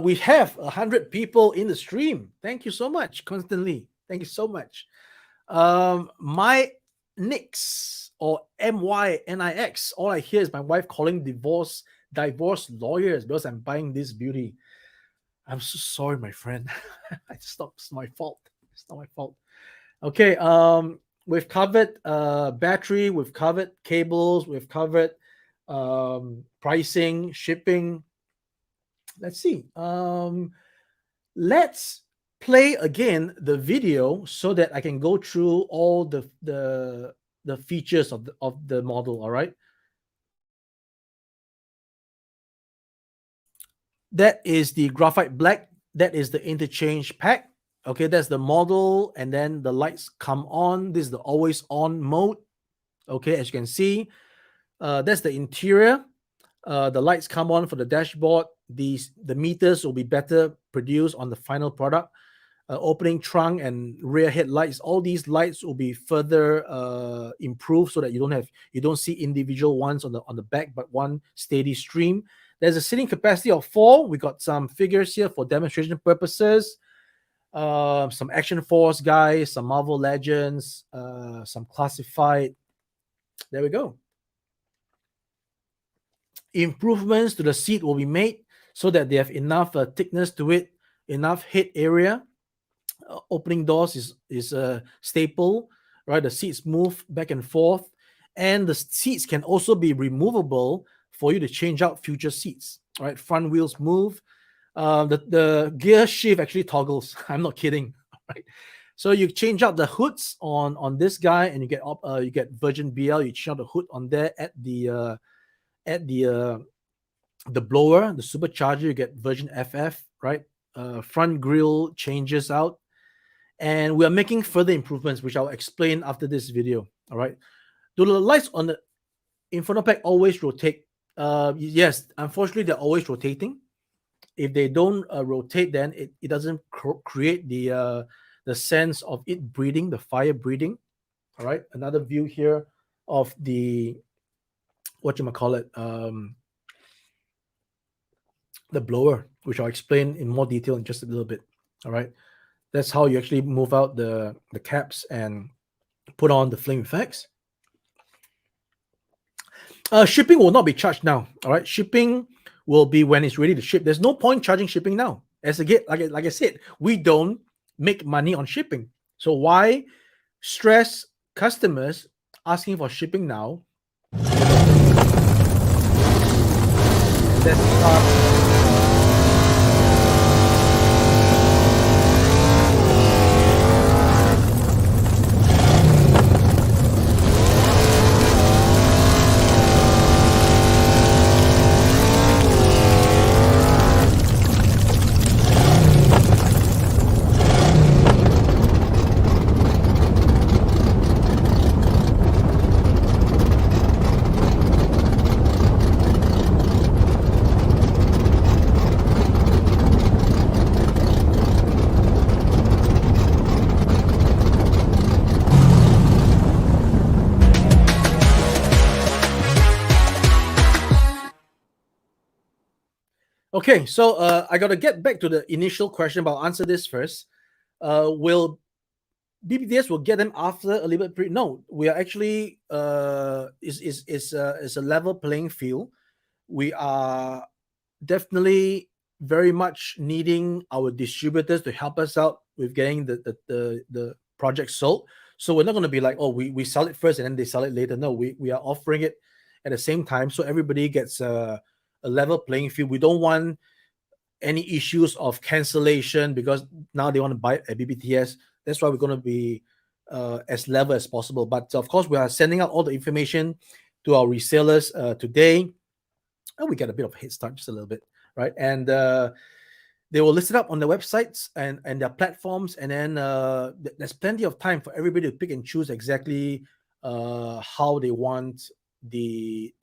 S1: we have 100 people in the stream. Thank you so much, constantly. Thank you so much. My Nix, or MYNIX, all I hear is my wife calling divorce lawyers because I'm buying this beauty. I'm so sorry, my friend. It's my fault. It's not my fault. Okay, we've covered battery, we've covered cables, we've covered pricing, shipping. Let's see. Let's play again the video so that I can go through all the features of the model. All right. That is the graphite black. That is the interchange pack. Okay, that's the model, and then the lights come on. This is the always on mode. Okay, as you can see, that's the interior. The lights come on for the dashboard. The meters will be better produced on the final product. Opening trunk and rear headlights, all these lights will be further improved so that you don't see individual ones on the back, but one steady stream. There's a seating capacity of 4. We got some figures here for demonstration purposes. Some Action Force guys, some Marvel Legends, some classified. There we go. Improvements to the seat will be made so that they have enough thickness to it, enough head area. Opening doors is a staple, right? The seats move back and forth, and the seats can also be removable for you to change out future seats, right? Front wheels move. The gear shift actually toggles. I'm not kidding, right? So you change out the hoods on this guy, and you get version BL. You change out the hood on there at the blower, the supercharger. You get version FF, right? Front grille changes out, and we are making further improvements, which I'll explain after this video. All right. Do the lights on the Inferno pack always rotate? Yes, unfortunately, they're always rotating. If they don't rotate, then it doesn't create the sense of it breathing, the fire breathing. All right, another view here of the what you might call it, the blower, which I'll explain in more detail in just a little bit. All right, that's how you actually move out the caps and put on the flame effects. Shipping will not be charged now. All right, shipping will be when it's ready to ship. There's no point charging shipping now. As again, like I said, we don't make money on shipping. So why stress customers asking for shipping now? Let's start. Okay, so I got to get back to the initial question, but I'll answer this first. Will BBTS will get them after a little bit? No, we are actually is a level playing field. We are definitely very much needing our distributors to help us out with getting the project sold. So we're not going to be like, oh, we sell it first and then they sell it later. No, we are offering it at the same time, so everybody gets a level playing field. We don't want any issues of cancellation because now they want to buy a BBTS. That's why we're going to be as level as possible. But of course, we are sending out all the information to our resellers today. And we get a bit of a head start, just a little bit, right? And they will list it up on the websites and their platforms. And then there's plenty of time for everybody to pick and choose exactly how they want the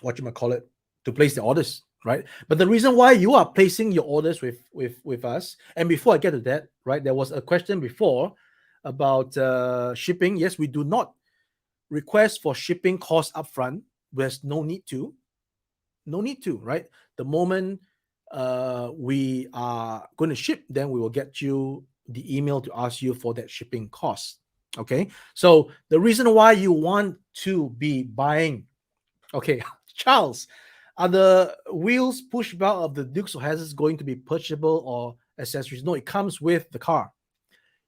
S1: what you might call it, to place the orders, right? But the reason why you are placing your orders with us, and before I get to that, right, there was a question before about shipping. Yes, we do not request for shipping costs upfront. There's no need to, right? The moment we are going to ship, then we will get you the email to ask you for that shipping cost. Okay, so the reason why you want to be buying, okay, Charles, are the wheels push bar of the Dukes of Hazzard going to be purchasable or accessories? No, it comes with the car.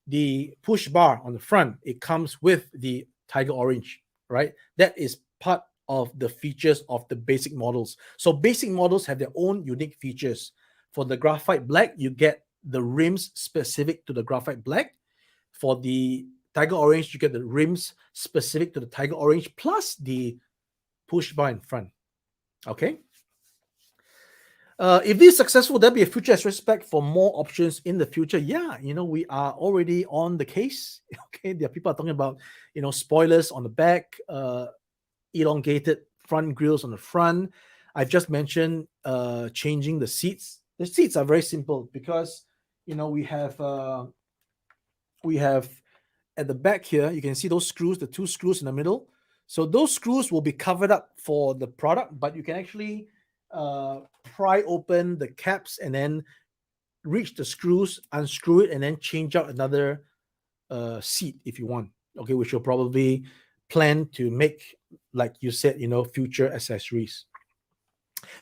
S1: The push bar on the front, it comes with the Tiger Orange, right? That is part of the features of the basic models. So basic models have their own unique features. For the Graphite Black, you get the rims specific to the Graphite Black. For the Tiger Orange, you get the rims specific to the Tiger Orange plus the push bar in front. Okay. If this is successful, there'll be a future spec for more options in the future. Yeah, we are already on the case. Okay, there are people are talking about, spoilers on the back, elongated front grills on the front. I've just mentioned changing the seats. The seats are very simple because we have at the back here, you can see those screws, the two screws in the middle. So those screws will be covered up for the product, but you can actually pry open the caps and then reach the screws, unscrew it, and then change out another seat if you want. Okay, which you'll probably plan to make, like you said, future accessories.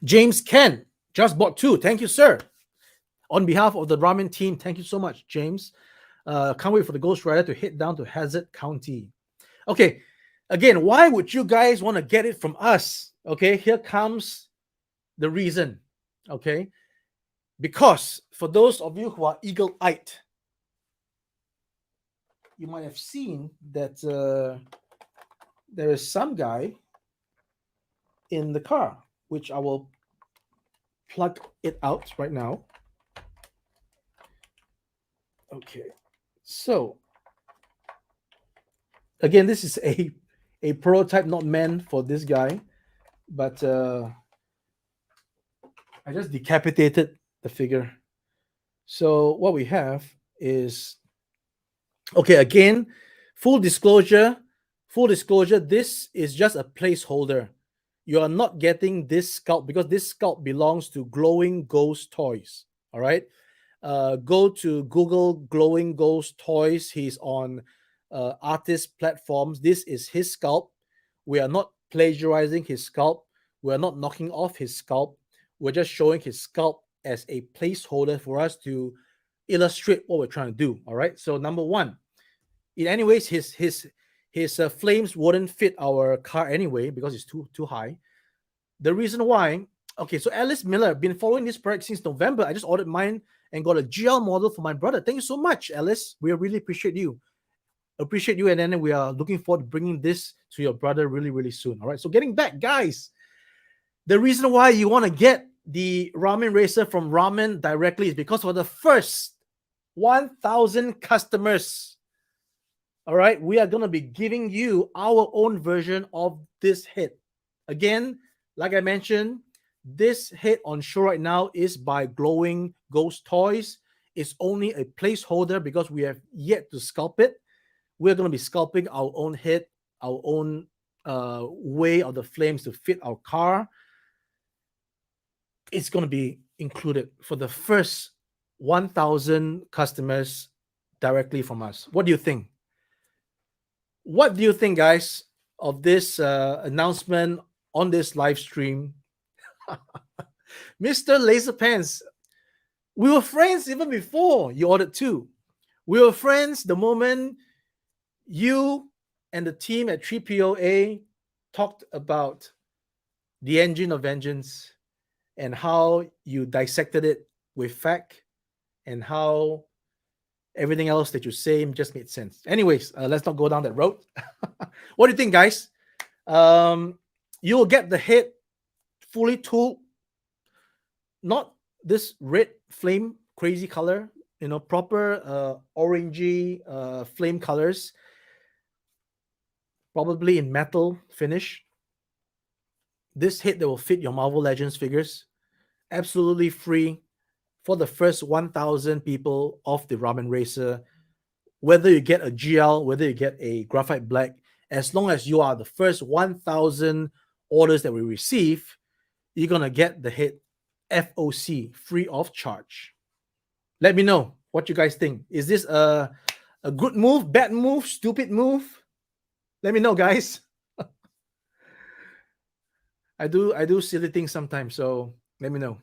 S1: James Ken just bought 2. Thank you, sir. On behalf of the ramen team, thank you so much, James. Can't wait for the Ghost Rider to hit down to Hazzard County. Okay, again, why would you guys want to get it from us? Okay, here comes the reason. Okay, because for those of you who are eagle-eyed, you might have seen that there is some guy in the car, which I will plug it out right now. Okay, so again, this is a prototype not meant for this guy, but I just decapitated the figure. So what we have is, okay, again, full disclosure, full disclosure, this is just a placeholder. You are not getting this sculpt because this sculpt belongs to Glowing Ghost Toys. All right. Go to Google Glowing Ghost Toys. He's on artist platforms. This is his sculpt. We are not plagiarizing his sculpt. We are not knocking off his sculpt. We're just showing his sculpt as a placeholder for us to illustrate what we're trying to do. All right. So number one, in anyways, his flames wouldn't fit our car anyway because it's too high. The reason why, okay, so Alice Miller, been following this project since November. I just ordered mine and got a GL model for my brother. Thank you so much, Alice. We really appreciate you. And then we are looking forward to bringing this to your brother really, really soon. All right. So getting back, guys, the reason why you want to get the Ramen Racer from Ramen directly is because for the first 1,000 customers, all right, we are going to be giving you our own version of this hit. Again, like I mentioned, this hit on show right now is by Glowing Ghost Toys. It's only a placeholder because we have yet to sculpt it. We're going to be sculpting our own hit, our own way of the flames to fit our car. It's going to be included for the first 1,000 customers directly from us. What do you think? What do you think, guys, of this announcement on this live stream? Mr. Laserpants, we were friends even before you ordered two. We were friends the moment you and the team at 3POA talked about the engine of vengeance and how you dissected it with fact and how everything else that you say just made sense. Anyways, let's not go down that road. What do you think, guys? You'll get the head fully tooled, not this red flame crazy color, proper orangey flame colors, probably in metal finish. This head that will fit your Marvel Legends figures, absolutely free for the first 1,000 people of the Ramen Racer. Whether you get a GL, whether you get a graphite black, as long as you are the first 1,000 orders that we receive, you're going to get the head FOC free of charge. Let me know what you guys think. Is this a good move, bad move, stupid move? Let me know, guys. I do silly things sometimes, so let me know.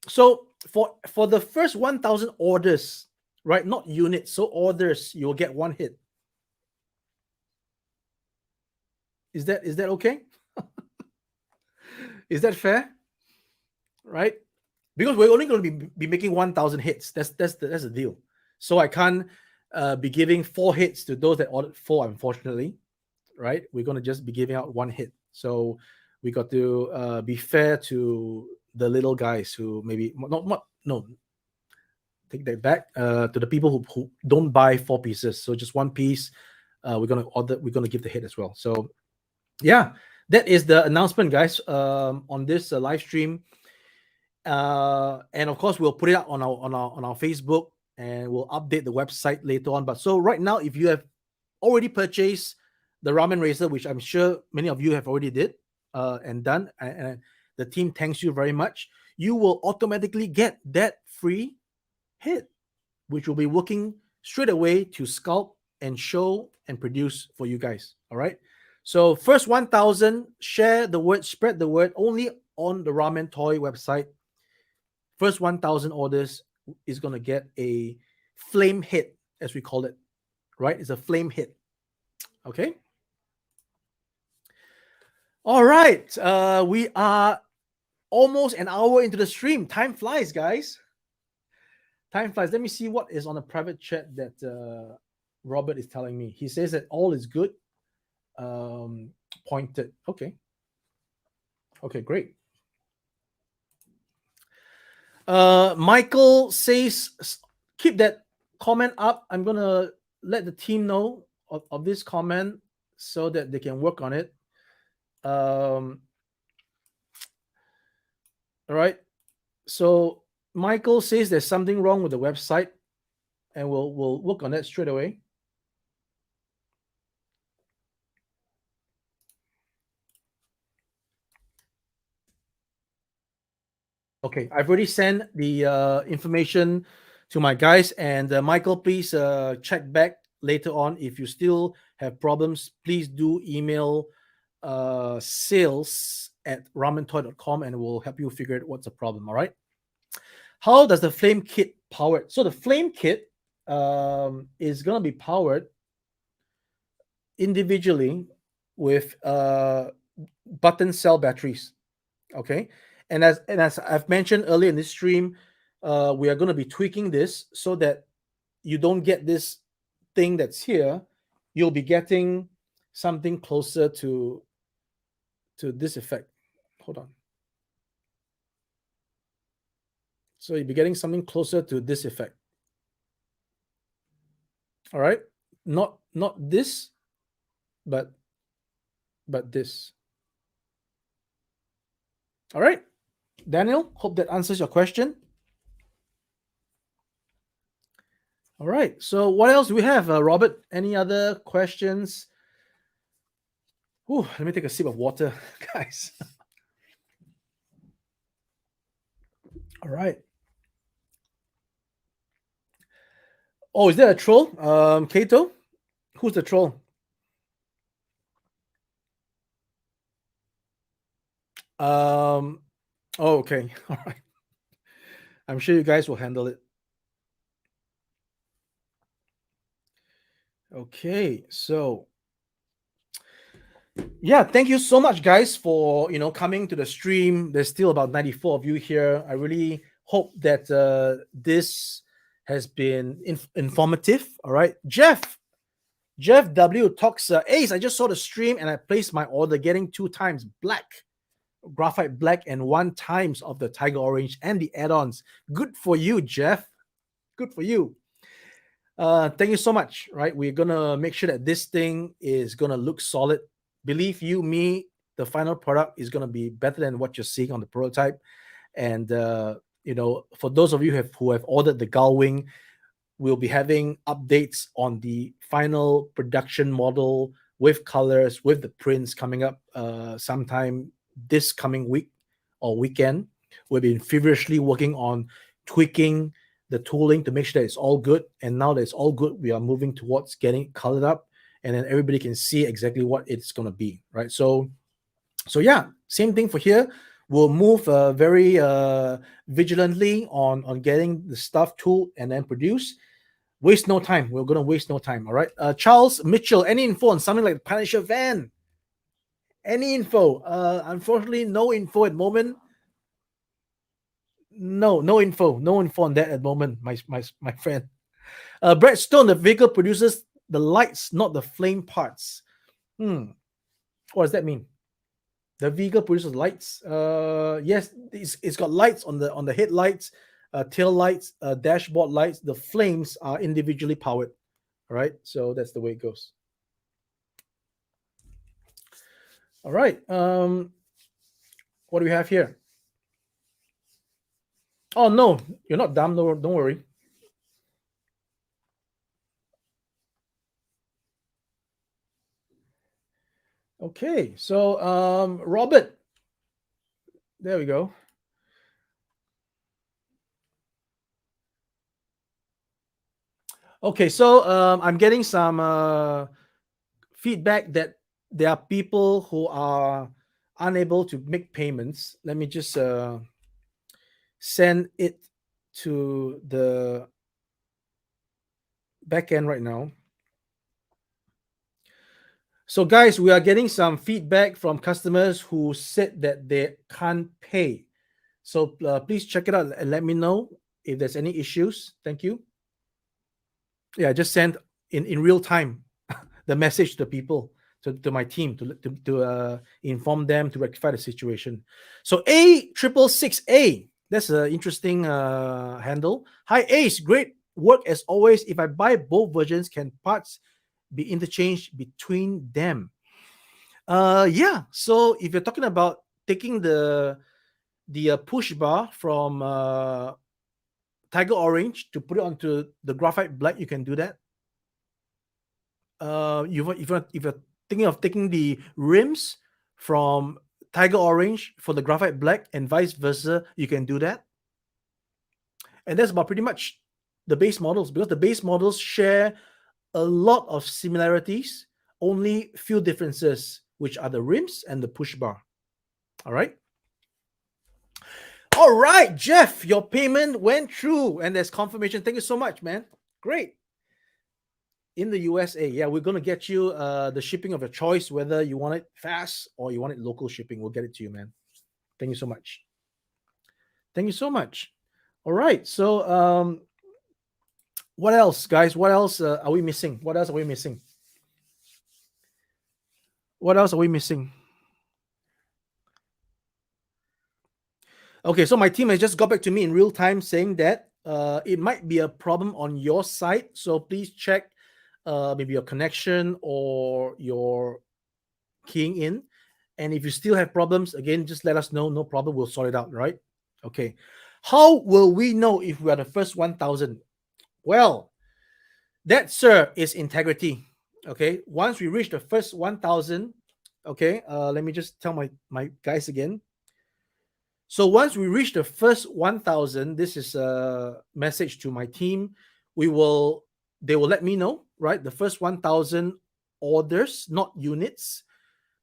S1: So for the first 1,000 orders, right? Not units, so orders, you'll get one hit. Is that okay? Is that fair? Right? Because we're only going to be making 1,000 hits. That's the deal. So I can't be giving 4 hits to those that ordered 4, unfortunately. Right? We're going to just be giving out 1 hit. So we got to be fair to the little guys who maybe no, take that back, to the people who don't buy 4 pieces. So just 1 piece. We're gonna give the hit as well. So yeah, that is the announcement, guys, on this live stream. And of course, we'll put it out on our Facebook, and we'll update the website later on. But so right now, if you have already purchased the Ramen Racer, which I'm sure many of you have already did and done, and the team thanks you very much, you will automatically get that free hit, which will be working straight away to sculpt and show and produce for you guys. All right. So first 1,000, share the word, spread the word, only on the Ramen Toy website. First 1,000 orders is going to get a flame hit, as we call it. Right? It's a flame hit. Okay. All right. We are almost an hour into the stream. Time flies, guys. Time flies. Let me see what is on the private chat that Robert is telling me. He says that all is good. Pointed. Okay. Okay, great. Michael says, keep that comment up. I'm gonna let the team know of this comment so that they can work on it. All right. So Michael says there's something wrong with the website, and we'll work on that straight away. Okay, I've already sent the information to my guys, and Michael, please check back later on. If you still have problems, please do email sales@ramentoy.com, and we'll help you figure out what's the problem. All right. How does the flame kit power it? So the flame kit is going to be powered individually with button cell batteries. Okay, and as I've mentioned earlier in this stream, we are going to be tweaking this so that you don't get this thing that's here. You'll be getting something closer to this effect. Hold on. So you'll be getting something closer to this effect. All right, not this, but this. All right, Daniel, hope that answers your question. All right, so what else do we have, Robert? Any other questions? Ooh, let me take a sip of water, guys. All right. Oh, is there a troll? Kato? Who's the troll? Oh, okay. All right. I'm sure you guys will handle it. Okay, so yeah, thank you so much, guys, for coming to the stream. There's still about 94 of you here. I really hope that this has been informative. All right, Jeff W talks. Ace, I just saw the stream and I placed my order, getting 2 times black, graphite black, and 1 times of the tiger orange and the add-ons. Good for you, Jeff. Good for you. Thank you so much. Right, we're gonna make sure that this thing is gonna look solid. Believe you me, the final product is gonna be better than what you're seeing on the prototype. And for those of you who have ordered the gull wing, we'll be having updates on the final production model with colors, with the prints coming up sometime this coming week or weekend. We've been feverishly working on tweaking the tooling to make sure that it's all good. And now that it's all good, we are moving towards getting it colored up, and then everybody can see exactly what it's going to be, right? So yeah, same thing for here. We'll move very vigilantly on getting the stuff tooled and then produced. Waste no time. We're going to waste no time, all right? Charles Mitchell, any info on something like the Punisher van? Any info? Unfortunately, no info at the moment. No info on that at the moment, my friend. Brett Stone, the vehicle produces the lights, not the flame parts. What does that mean? The vehicle produces lights. Yes, it's got lights on the headlights, tail lights, dashboard lights. The flames are individually powered. All right, so that's the way it goes. All right. What do we have here? Oh no, you're not dumb. No, don't worry. Okay, so Robert, there we go. Okay, so I'm getting some feedback that there are people who are unable to make payments. Let me just send it to the back end right now. So guys, we are getting some feedback from customers who said that they can't pay. So please check it out and let me know if there's any issues. Thank you. Yeah, just send in real time the message to the people, to my team, to inform them to rectify the situation. So A666A, that's an interesting handle. Hi Ace, great work as always. If I buy both versions, can parts be interchanged between them? Yeah. So if you're talking about taking the push bar from Tiger Orange to put it onto the Graphite Black, you can do that. If you're thinking of taking the rims from Tiger Orange for the Graphite Black and vice versa, you can do that. And that's about pretty much the base models, because the base models share a lot of similarities, only few differences, which are the rims and the push bar. All right. All right, Jeff, your payment went through and there's confirmation. Thank you so much, man. Great. In the USA, yeah, we're going to get you the shipping of your choice, whether you want it fast or you want it local shipping. We'll get it to you, man. Thank you so much. Thank you so much. All right. So, what else, guys? What else are we missing? What else are we missing? What else are we missing? Okay, so my team has just got back to me in real time saying that it might be a problem on your side. So please check maybe your connection or your keying in. And if you still have problems, again, just let us know. No problem. We'll sort it out, right? Okay. How will we know if we are the first 1,000? Well, that, sir, is integrity. Okay. Once we reach the first 1,000, okay, let me just tell my guys again. So once we reach the first 1,000, this is a message to my team. They will let me know, right? The first 1,000 orders, not units.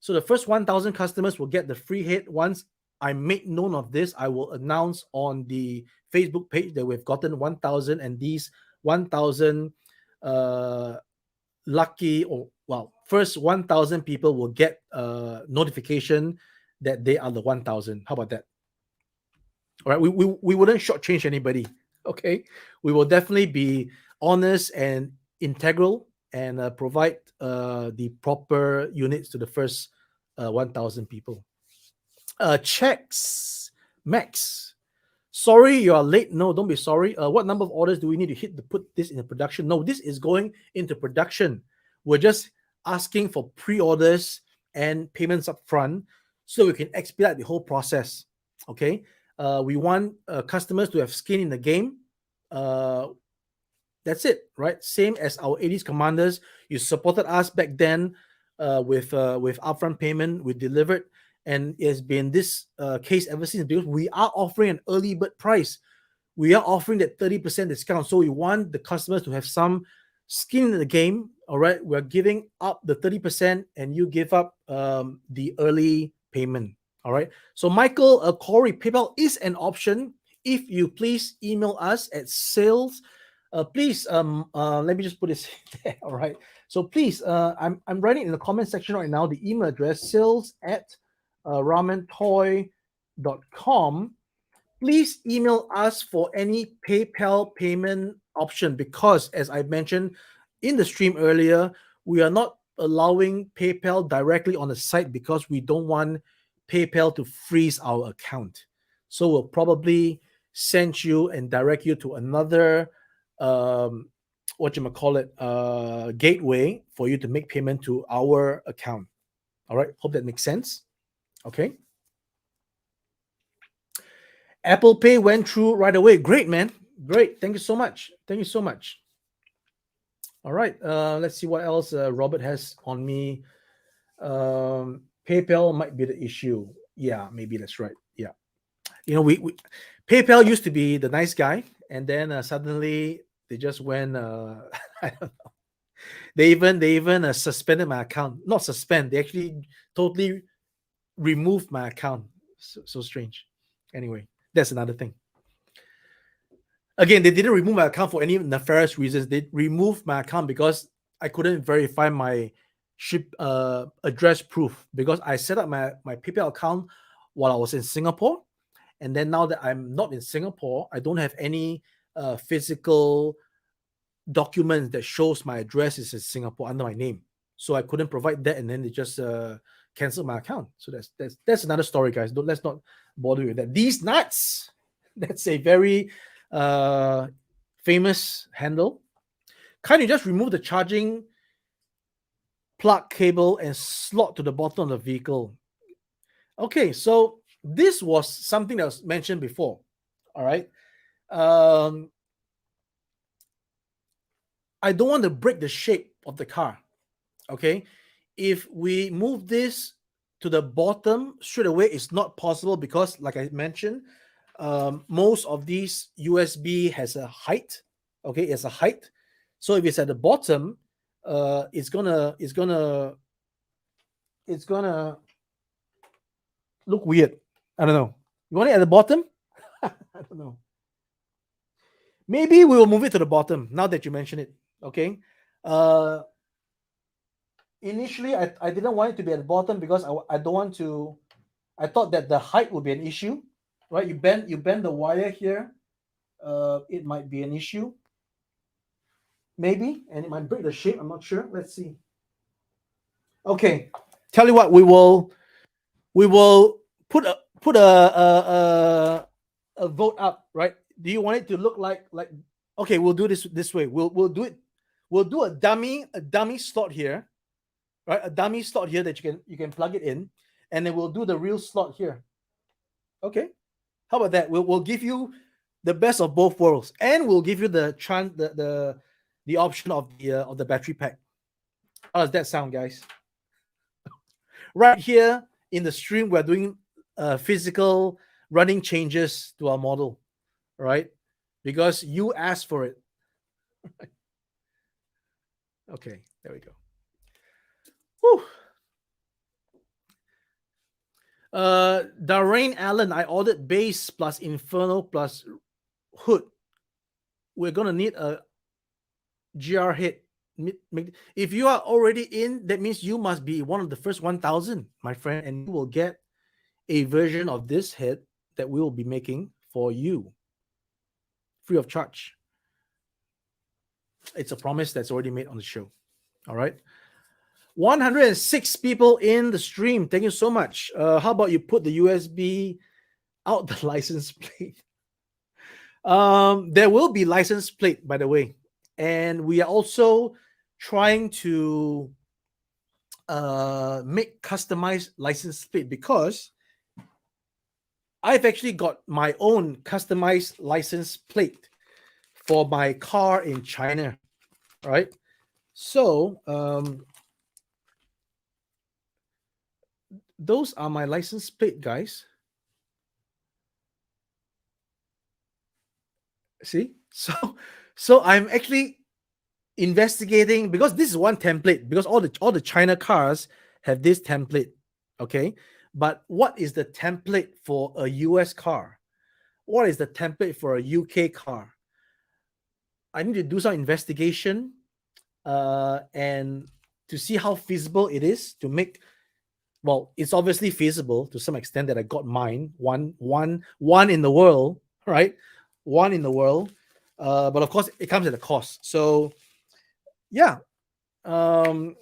S1: So the first 1,000 customers will get the free head. Once I make known of this, I will announce on the Facebook page that we've gotten 1,000, and these 1,000 lucky, or well, first 1,000 people will get a notification that they are the 1,000. How about that? All right, we wouldn't shortchange anybody. Okay, we will definitely be honest and integral and provide the proper units to the first 1,000 people. Checks, Max. Sorry, you are late. No, don't be sorry. What number of orders do we need to hit to put this into production? No, this is going into production. We're just asking for pre-orders and payments up front so we can expedite the whole process. Okay. We want customers to have skin in the game. That's it, right? Same as our 80s commanders. You supported us back then with upfront payment. We delivered, and it has been this case ever since, because we are offering an early bird price. We are offering that 30% discount. So we want the customers to have some skin in the game. All right, we're giving up the 30%, and you give up the early payment. All right. So Michael, Corey, PayPal is an option. If you please email us at sales. Please, let me just put this there. All right. So please, I'm writing in the comment section right now the email address, sales@ramentoy.com. Please email us for any PayPal payment option, because as I mentioned in the stream earlier, we are not allowing PayPal directly on the site because we don't want PayPal to freeze our account. So we'll probably send you and direct you to another gateway for you to make payment to our account. All right, hope that makes sense. Okay. Apple Pay went through right away. Great, man. Great. Thank you so much. Thank you so much. All right. Let's see what else Robert has on me. PayPal might be the issue. Yeah, maybe that's right. Yeah. You know, we PayPal used to be the nice guy, and then suddenly they just went I don't know. They even suspended my account. Not suspend, they actually totally removed my account. So strange. Anyway, that's another thing. Again, they didn't remove my account for any nefarious reasons. They removed my account because I couldn't verify my ship address proof, because I set up my PayPal account while I was in Singapore, And then now that I'm not in Singapore, I don't have any physical document that shows my address is in Singapore under my name. So I couldn't provide that, and then they just canceled my account. So that's another story, guys. Let's not bother with that. These nuts. That's a very famous handle. Can you just remove the charging plug cable and slot to the bottom of the vehicle? Okay, so this was something that was mentioned before. All right. I don't want to break the shape of the car. Okay. If we move this to the bottom straight away, it's not possible because, like I mentioned, most of these USB has a height. Okay, it's a height. So if it's at the bottom, it's gonna look weird. I don't know. You want it at the bottom? I don't know. Maybe we will move it to the bottom now that you mention it. Okay. Initially, I didn't want it to be at the bottom because I don't want to. I thought that the height would be an issue, right? You bend the wire here. It might be an issue, maybe, and it might break the shape. I'm not sure. Let's see. Okay, tell you what, we will put a vote up, right? Do you want it to look like? Okay, we'll do this way. We'll do it. We'll do a dummy slot here, right? A dummy slot here that you can plug it in, and then we'll do the real slot here. Okay, how about that? We'll give you the best of both worlds, and we'll give you the option of the battery pack. How does that sound, guys? Right here in the stream, we're doing physical running changes to our model, right? Because you asked for it. Okay, there we go. Whew. Darrain Allen, I ordered base plus Inferno plus hood. We're gonna need a GR head. If you are already in, that means you must be one of the first 1,000, my friend, and you will get a version of this head that we will be making for you, free of charge. It's a promise that's already made on the show. All right. 106 people in the stream. Thank you so much. How about you put the USB out the license plate? There will be license plate, by the way, and we are also trying to make customized license plate because I've actually got my own customized license plate for my car in China. All right. So those are my license plate, guys. See, so I'm actually investigating because this is one template because all the China cars have this template. Okay, but what is the template for a US car? What is the template for a UK car? I need to do some investigation and to see how feasible it is to make. Well, it's obviously feasible to some extent that I got mine one in the world, right? One in the world, but of course it comes at a cost. So yeah, what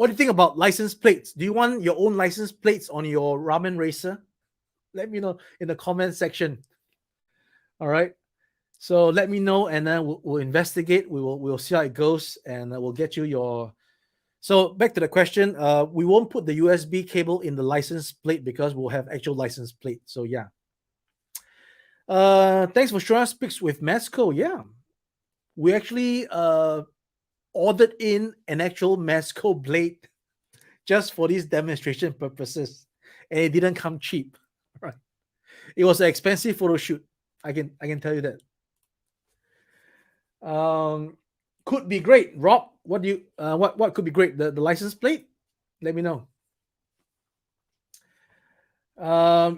S1: do you think about license plates? Do you want your own license plates on your Ramen Racer? Let me know in the comment section. All right, so let me know, and then we'll investigate. We'll see how it goes, and we'll get you your. So back to the question, we won't put the USB cable in the license plate because we'll have actual license plate. So yeah. Thanks for showing us pics with Masco. Yeah, we actually ordered in an actual Masco blade just for these demonstration purposes, and it didn't come cheap. Right, it was an expensive photo shoot. I can tell you that. Could be great, Rob. What do you what could be great? The license plate? Let me know.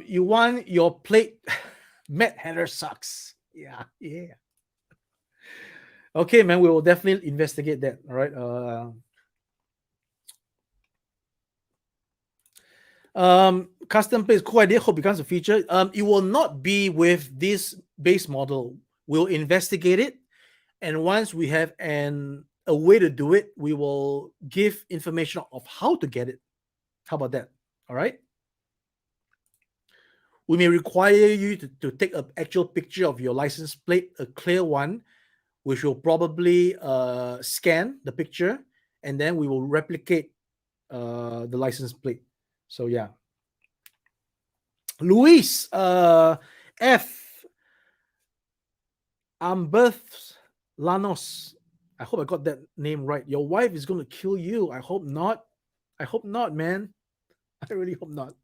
S1: You want your plate? Matt Header sucks. Yeah. Okay, man. We will definitely investigate that. All right. custom plate is cool idea. Hope becomes a feature. It will not be with this base model. We'll investigate it, and once we have a way to do it, we will give information of how to get it. How about that? All right. We may require you to take an actual picture of your license plate, a clear one, which will probably scan the picture, and then we will replicate the license plate. So yeah. Luis F. Ambeth Lanos. I hope I got that name right. Your wife is going to kill you. I hope not. I hope not, man. I really hope not.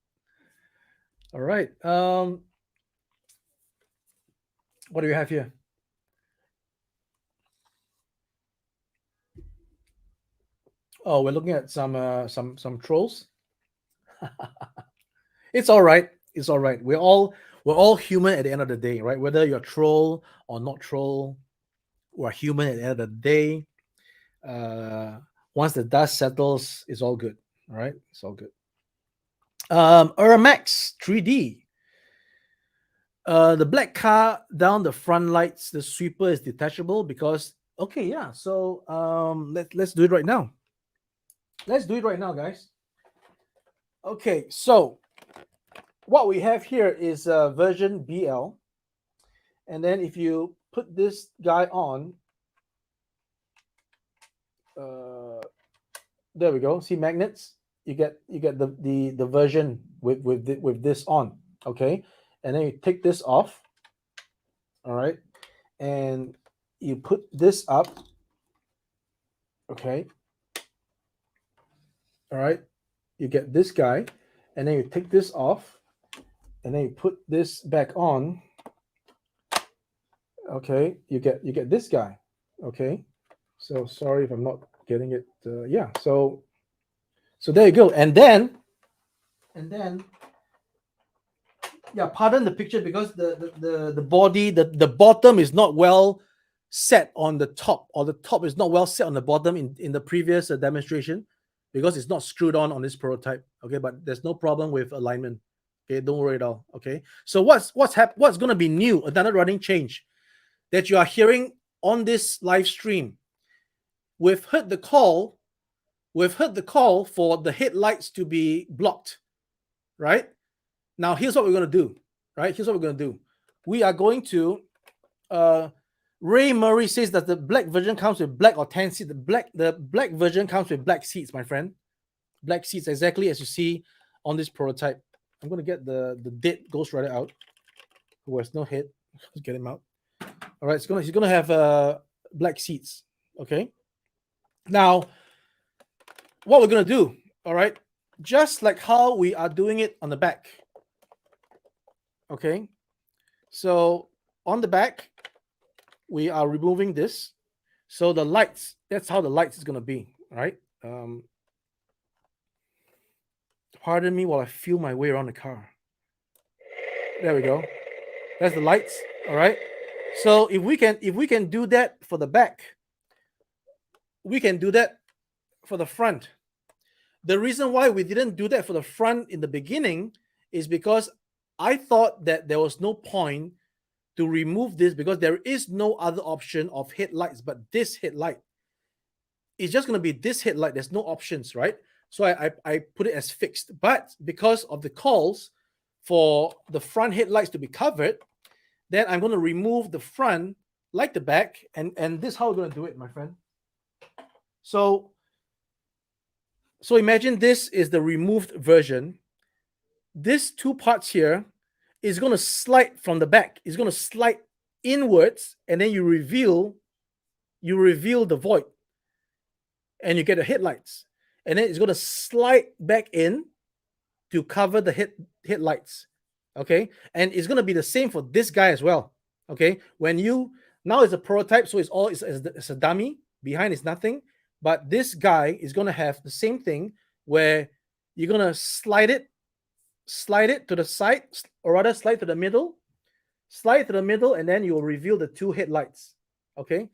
S1: All right. What do we have here? Oh, we're looking at some trolls. It's all right. It's all right. We're all human at the end of the day, right? Whether you're troll or not troll, we're human at the end of the day. Once the dust settles, it's all good. All right, it's all good. Uramax 3D. The black car down the front lights, the sweeper is detachable because okay, yeah. So let's do it right now. Let's do it right now, guys. Okay, so what we have here is version BL, and then if you put this guy on, there we go. See magnets. You get the version with this on. Okay, and then you take this off. All right, and you put this up. Okay. All right, you get this guy, and then you take this off, and then you put this back on. Okay, you get this guy. Okay, so sorry if I'm not getting it. Yeah, so there you go, and then yeah, pardon the picture because the body, the bottom is not well set on the top, or the top is not well set on the bottom in the previous demonstration, because it's not screwed on this prototype. Okay, but there's no problem with alignment. Okay, don't worry at all. Okay, so what's going to be new, another running change that you are hearing on this live stream? We've heard the call for the headlights to be blocked, right? Now here's what we're going to do, right? Here's what we're going to do. We are going to Ray Murray says that the black version comes with black or tan seats. The black version comes with black seats, my friend. Black seats, exactly as you see on this prototype. I'm going to get the dead Ghost Rider out, who has no head. Let's get him out. All right, he's going to have black seats. Okay. Now, what we're going to do, all right, just like how we are doing it on the back. Okay. So on the back, we are removing this. So the lights, that's how the lights is going to be, right? Pardon me while I feel my way around the car. There we go. That's the lights, all right? So if we can do that for the back, we can do that for the front. The reason why we didn't do that for the front in the beginning is because I thought that there was no point to remove this, because there is no other option of headlights but this headlight. It's just going to be this headlight. There's no options, right? So I put it as fixed. But because of the calls for the front headlights to be covered, then I'm going to remove the front like the back, and this is how we're going to do it, my friend. So imagine this is the removed version. This two parts here is going to slide from the back. It's going to slide inwards, and then you reveal the void, and you get the headlights. And then it's going to slide back in to cover the headlights. Okay, and it's going to be the same for this guy as well. Okay, now it's a prototype, so it's a dummy. Behind is nothing, but this guy is going to have the same thing, where you're going to slide it to the side, or rather slide to the middle, and then you'll reveal the two headlights. Okay.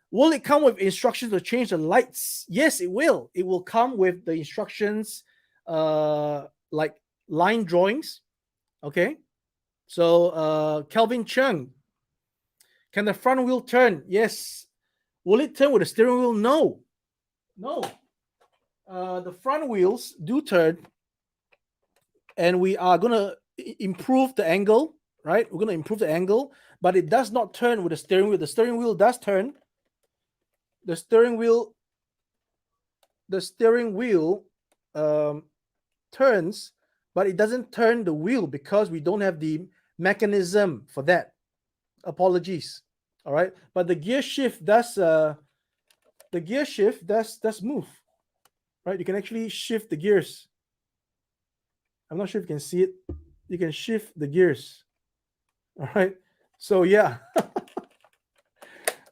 S1: Will it come with instructions to change the lights? Yes, it will. It will come with the instructions, like line drawings. Okay. So Calvin Chung, can the front wheel turn? Yes. Will it turn with the steering wheel? No. No. The front wheels do turn, and we are going to improve the angle, right? We're going to improve the angle, but it does not turn with the steering wheel. The steering wheel does turn. The steering wheel turns, but it doesn't turn the wheel because we don't have the mechanism for that. Apologies. All right, but the gear shift does move, right? You can actually shift the gears. I'm not sure if you can see it. You can shift the gears. All right. So yeah.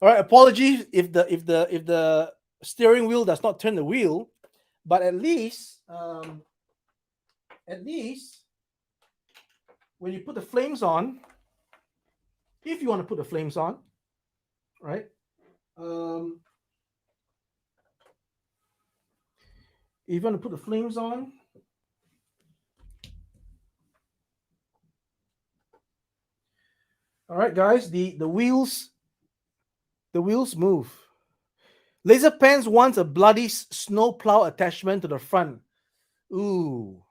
S1: All right. Apologies if the steering wheel does not turn the wheel, but at least when you put the flames on, if you want to put the flames on, right? If you want to put the flames on, all right, guys, the wheels move. Laser Pants wants a bloody snowplow attachment to the front. Ooh.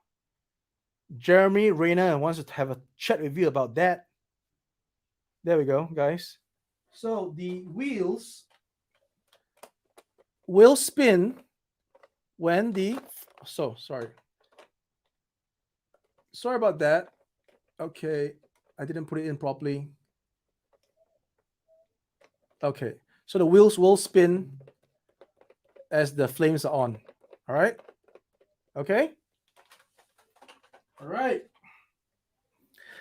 S1: Jeremy Rayner wants to have a chat with you about that. There we go, guys. So the wheels will spin when the... So, sorry about that. Okay, I didn't put it in properly. Okay, so the wheels will spin as the flames are on. All right. Okay. All right.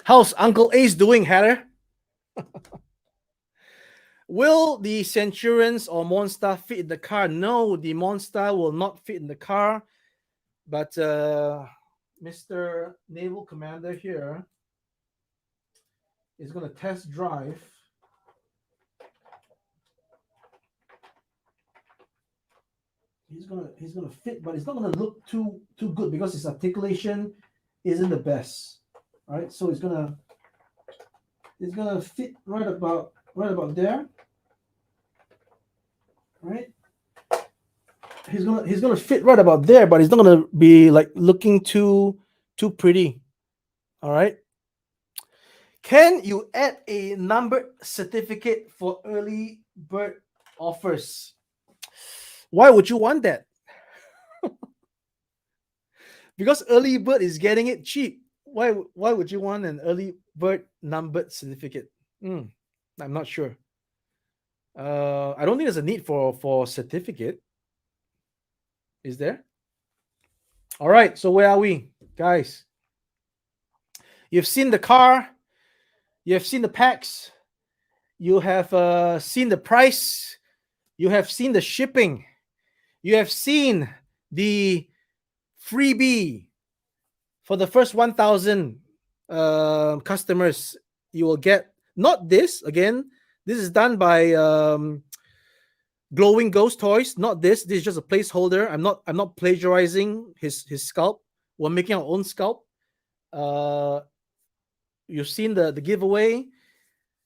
S1: How's Uncle Ace doing, Heather? Will the Centurions or Monster fit in the car? No, the Monster will not fit in the car. But Mr. Naval Commander here is going to test drive he's gonna fit, but it's not gonna look too good because his articulation isn't the best. All right, so it's gonna fit right about there. Right, he's gonna fit right about there, but it's not gonna be like looking too pretty. All right. Can you add a number certificate for early bird offers? Why would you want that? Because early bird is getting it cheap. Why would you want an early bird numbered certificate? I'm not sure. I don't think there's a need for certificate. Is there? All right. So where are we, guys? You've seen the car. You have seen the packs. You have seen the price. You have seen the shipping. You have seen the freebie for the first 1,000 customers. You will get not this again. This is done by Glowing Ghost Toys. Not this. This is just a placeholder. I'm not plagiarizing his sculpt. We're making our own sculpt. You've seen the giveaway.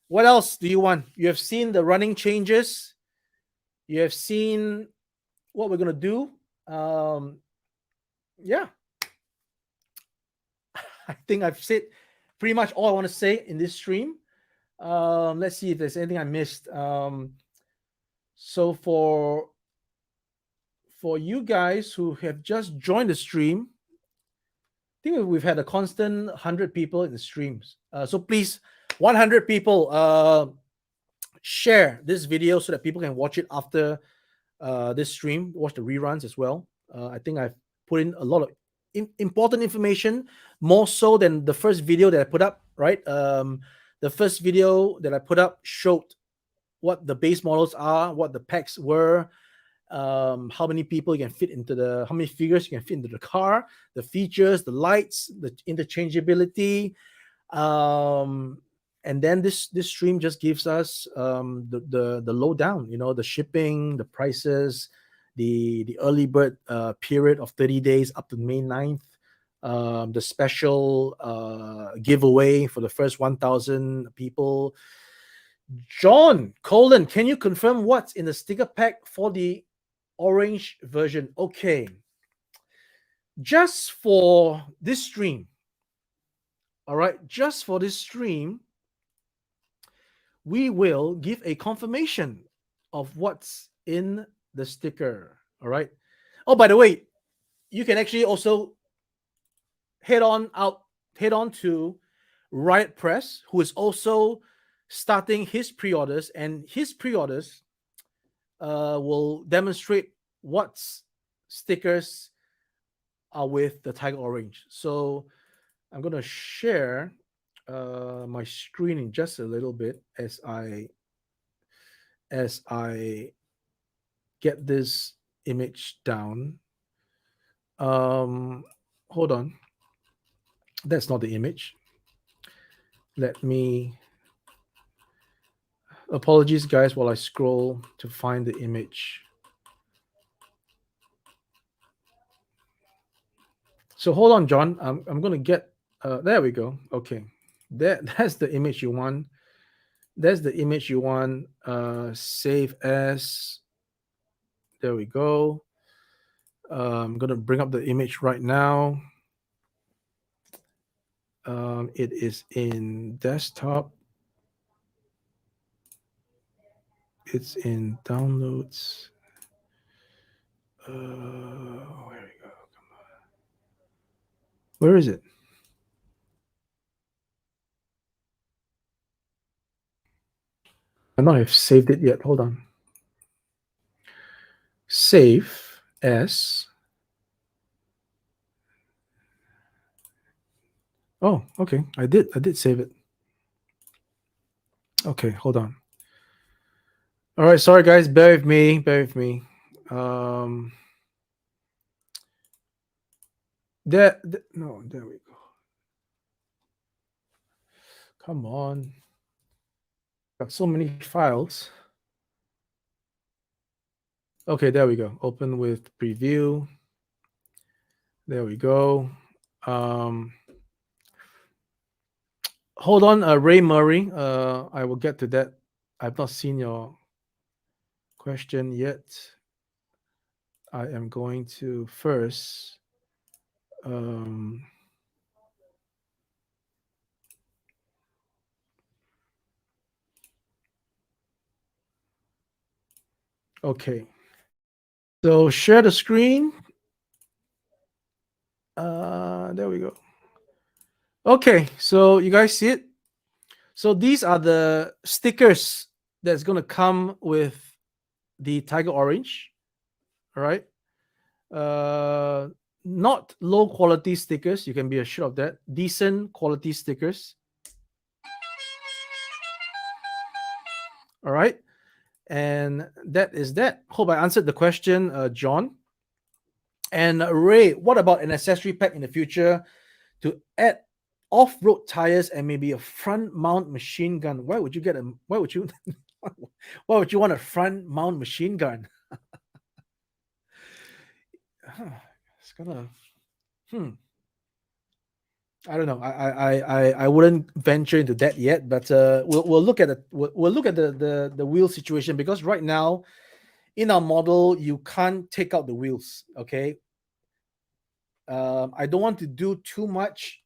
S1: What else do you want? You have seen the running changes. You have seen what we're gonna do. Yeah. I think I've said pretty much all I want to say in this stream. Let's see if there's anything I missed. So for you guys who have just joined the stream, I think we've had a constant 100 people in the streams. So please, 100 people, share this video so that people can watch it after this stream, watch the reruns as well. I think I've put in a lot of important information, more so than the first video that I put up, right? The first video that I put up showed what the base models are, what the packs were, how many people you can fit into how many figures you can fit into the car, the features, the lights, the interchangeability. And then this stream just gives us the lowdown, the shipping, the prices, the early bird period of 30 days up to May 9th. the special giveaway for the first 1,000 people. John Colin, can you confirm what's in the sticker pack for the orange version? Okay, just for this stream, all right, just for this stream, we will give a confirmation of what's in the sticker. All right. Oh, by the way, you can actually also head on out, head on to Riot Press, who is also starting his pre-orders, and his pre-orders will demonstrate what stickers are with the Tiger Orange. So I'm going to share my screen in just a little bit as I get this image down. Hold on. That's not the image. Let me. Apologies, guys, while I scroll to find the image. So hold on, John. I'm gonna get. There we go. Okay, that's the image you want. That's the image you want. Save as. There we go. I'm gonna bring up the image right now. It is in desktop. It's in downloads. Where we go? Come on. Where is it? I know I've saved it yet. Hold on. Save as. Oh, okay. I did save it. Okay, hold on. All right, sorry guys, bear with me. Bear with me. Um, no, there we go. Come on. Got so many files. Okay, there we go. Open with preview. There we go. Hold on, Ray Murray. I will get to that. I've not seen your question yet. I am going to first. Okay. So share the screen. There we go. Okay, so you guys see it? So these are the stickers that's going to come with the Tiger Orange. All right. Uh, Not low quality stickers. You can be assured of that. Decent quality stickers. All right. And that is that. Hope I answered the question, John. And Ray, what about an accessory pack in the future to add off-road tires and maybe a front mount machine gun? Why would you get a? Why would you? Why would you want a front mount machine gun? It's gonna. Hmm. I don't know. I wouldn't venture into that yet, but we'll look at we'll look at the wheel situation, because right now in our model you can't take out the wheels. Okay. I don't want to do too much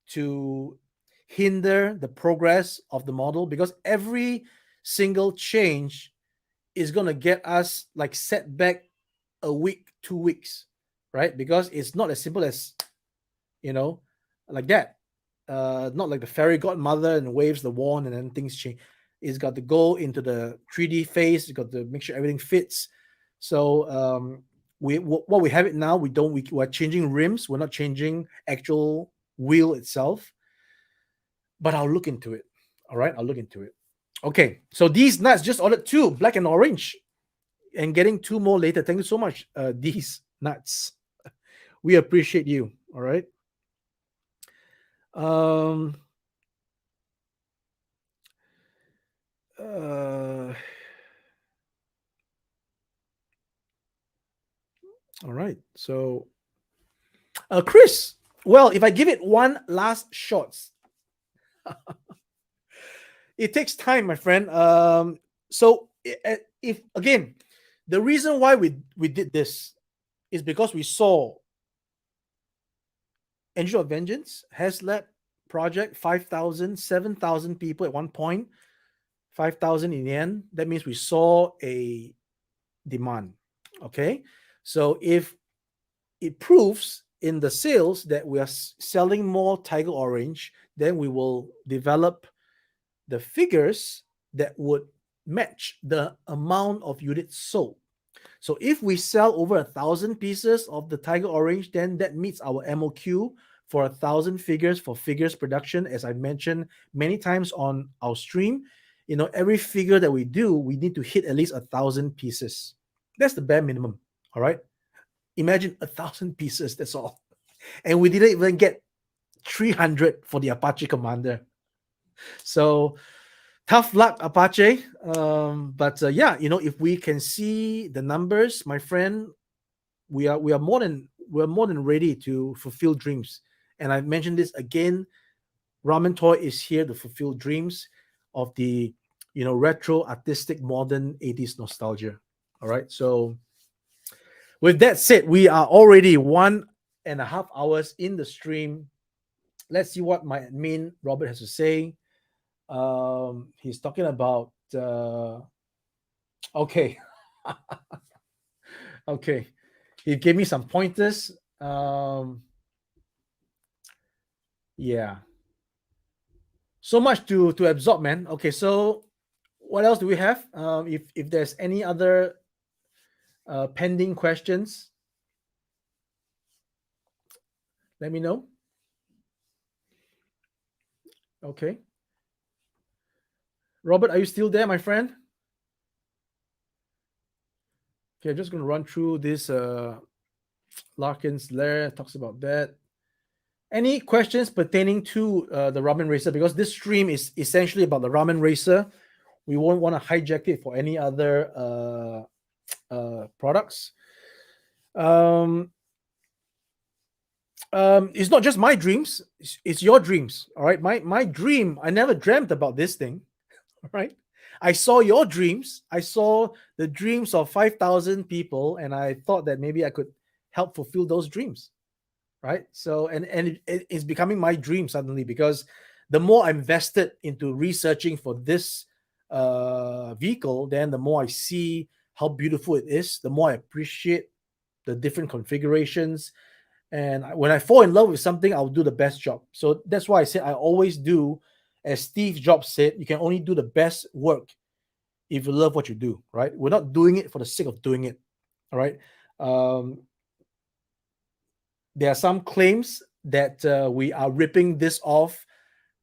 S1: to hinder the progress of the model, because every single change is going to get us like set back a week, 2 weeks, right? Because it's not as simple as, you know, like that. Not like the fairy godmother and waves the wand and then things change. It's got to go into the 3D phase. It's got to make sure everything fits. So what we have it now, we're changing rims. We're not changing actual wheel itself. But I'll look into it. All right, I'll look into it. Okay, so these nuts, just ordered 2, black and orange, and getting 2 more later. Thank you so much, these nuts. We appreciate you. All right. Um. All right. So, Chris, Well, if I give it one last shot, it takes time, my friend. So if again, the reason why we did this is because we saw Angel of Vengeance has led project 5,000, 7,000 people at one point, 5,000 in the end. That means we saw a demand. Okay. So if it proves in the sales that we are selling more Tiger Orange, then we will develop the figures that would match the amount of units sold. So if we sell over 1,000 pieces of the Tiger Orange, then that meets our MOQ for 1,000 figures for figures production. As I mentioned many times on our stream, every figure that we do, we need to hit at least 1,000 pieces. That's the bare minimum. All right. Imagine 1,000 pieces. That's all. And we didn't even get 300 for the Apache Commander. So tough luck, Apache. But yeah, if we can see the numbers, my friend, we are more than ready to fulfill dreams. And I mentioned this again. Ramen Toy is here to fulfill dreams of the retro, artistic, modern 80s nostalgia. All right. So with that said, we are already 1.5 hours in the stream. Let's see what my admin Robert has to say. He's talking about okay. Okay. He gave me some pointers. Yeah. So much to absorb, man. Okay, so what else do we have? If there's any other pending questions, let me know. Okay. Robert, are you still there, my friend? Okay, I'm just going to run through this. Larkin's Lair talks about that. Any questions pertaining to the Ramen Racer? Because this stream is essentially about the Ramen Racer. We won't want to hijack it for any other products. It's not just my dreams; it's your dreams. All right, my dream. I never dreamt about this thing. All right, I saw your dreams. I saw the dreams of 5,000 people, and I thought that maybe I could help fulfill those dreams. Right. So and it's becoming my dream suddenly, because the more I'm invested into researching for this vehicle, then the more I see how beautiful it is, the more I appreciate the different configurations. And when I fall in love with something, I'll do the best job. So that's why I said I always do, as Steve Jobs said, you can only do the best work if you love what you do. Right. We're not doing it for the sake of doing it. All right. There are some claims that we are ripping this off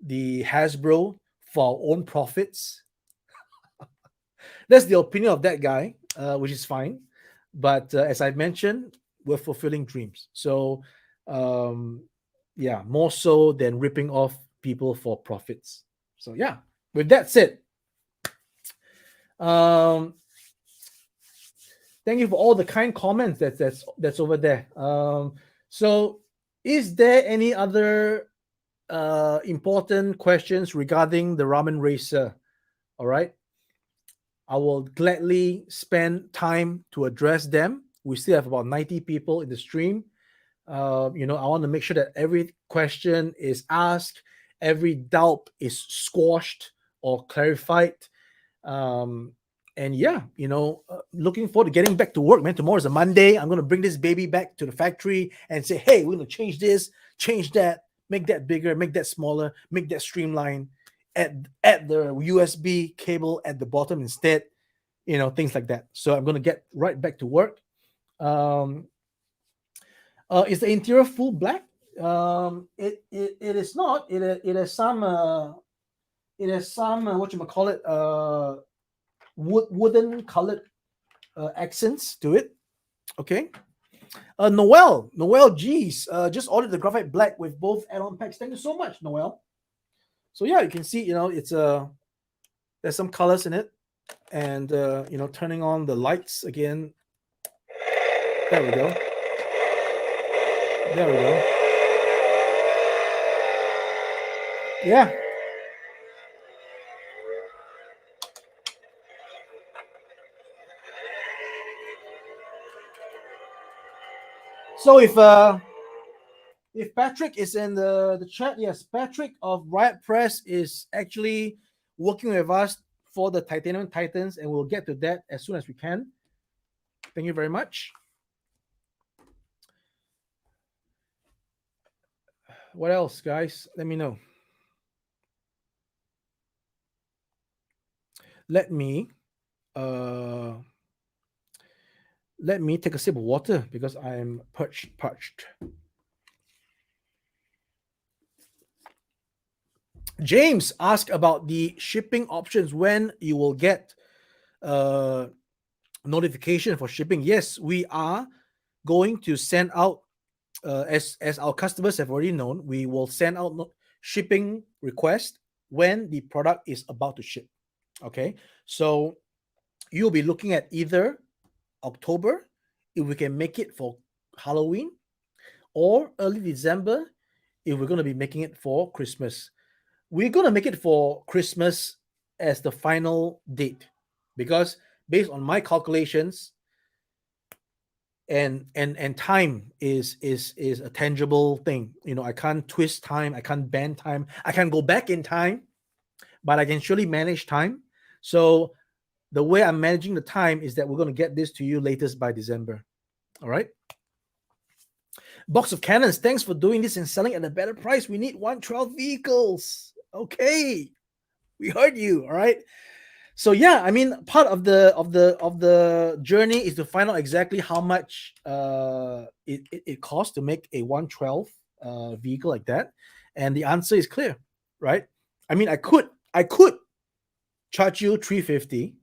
S1: the Hasbro for our own profits. That's the opinion of that guy, which is fine. But as I mentioned, we're fulfilling dreams. So, yeah, more so than ripping off people for profits. So, yeah, with that said, thank you for all the kind comments that's over there. So, is there any other important questions regarding the Ramen Racer? All right, I will gladly spend time to address them. We still have about 90 people in the stream. I want to make sure that every question is asked, every doubt is squashed or clarified. And yeah, looking forward to getting back to work, man. Tomorrow is a Monday. I'm going to bring this baby back to the factory and say, hey, we're going to change this, change that, make that bigger, make that smaller, make that streamlined, add the USB cable at the bottom instead, things like that. So I'm going to get right back to work. Is the interior full black? It is not. It has some what you call it, wooden colored accents to it. Okay. Noel, geez, just ordered the graphite black with both add-on packs. Thank you so much, Noel. So yeah, you can see, it's there's some colors in it, and turning on the lights again. There we go. Yeah. So if Patrick is in the chat, yes, Patrick of Riot Press is actually working with us for the Titanium Titans, and we'll get to that as soon as we can. Thank you very much. What else, guys? Let me know. Let me uh let me take a sip of water because I am parched. James asked about the shipping options, when you will get uh notification for shipping. Yes, we are going to send out, as our customers have already known, we will send out shipping request when the product is about to ship. Okay, so you'll be looking at either October, if we can make it for Halloween, or early December, if we're going to be making it for Christmas. We're going to make it for Christmas as the final date, because based on my calculations, and time is a tangible thing. I can't twist time, I can't bend time, I can't go back in time, but I can surely manage time. So the way I'm managing the time is that we're going to get this to you latest by December. All right. Box of Cannons, thanks for doing this and selling at a better price. We need 112 vehicles. Okay, we heard you. All right. So yeah, I mean, part of the journey is to find out exactly how much it costs to make a 112 vehicle like that, and the answer is clear, right? I mean, I could charge you 350,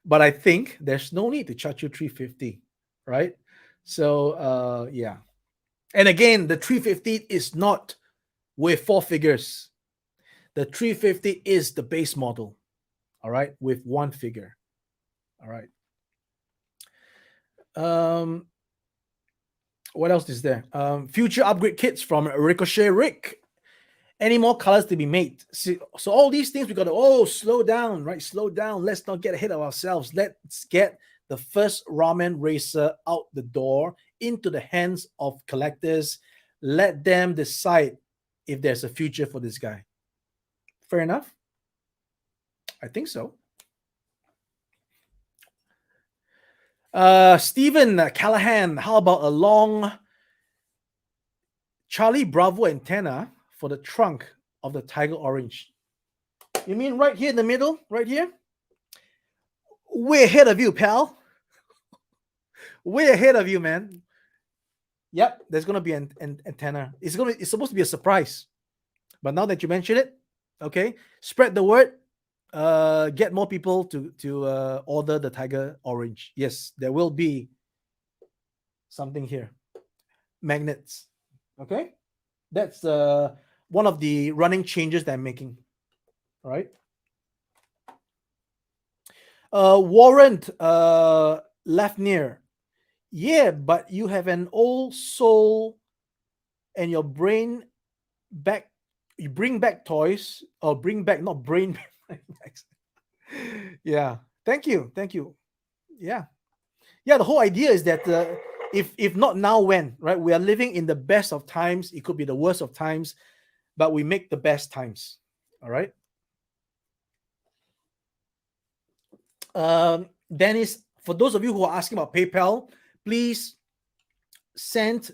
S1: but I think there's no need to charge you 350, right? So yeah, and again, the 350 is not with four figures. The 350 is the base model, all right, with one figure. All right. What else is there? Future upgrade kits from Ricochet Rick. Any more colors to be made? So all these things we got to slow down, right? Slow down. Let's not get ahead of ourselves. Let's get the first Ramen Racer out the door into the hands of collectors. Let them decide if there's a future for this guy. Fair enough? I think so. Stephen Callahan, how about a long Charlie Bravo antenna for the trunk of the Tiger Orange? You mean right here in the middle? Right here? Way ahead of you, pal. Way ahead of you, man. Yep, there's gonna be an antenna. It's supposed to be a surprise. But now that you mention it, okay, spread the word. Get more people to order the Tiger Orange. Yes, there will be something here. Magnets. Okay, that's one of the running changes that I'm making. All right. Warren Lafnir. Yeah, but you have an old soul and your brain back. You bring back toys, or bring back, not brain backs. Yeah. Thank you. Thank you. Yeah. Yeah. The whole idea is that if not now, when, right? We are living in the best of times. It could be the worst of times, but we make the best times. All right. Dennis, for those of you who are asking about PayPal, please send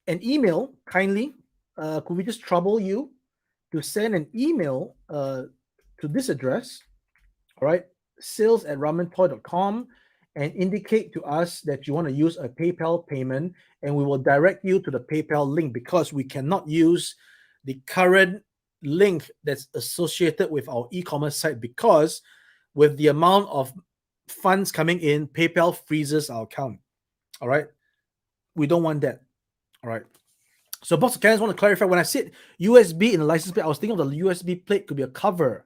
S1: an email kindly. Could we just trouble you to send an email to this address? All right, sales@ramentoy.com, and indicate to us that you want to use a PayPal payment, and we will direct you to the PayPal link, because we cannot use the current link that's associated with our e-commerce site, because with the amount of funds coming in, PayPal freezes our account. All right. We don't want that. All right. So, Box of Cannons, want to clarify, when I said USB in the license plate, I was thinking of the USB plate could be a cover.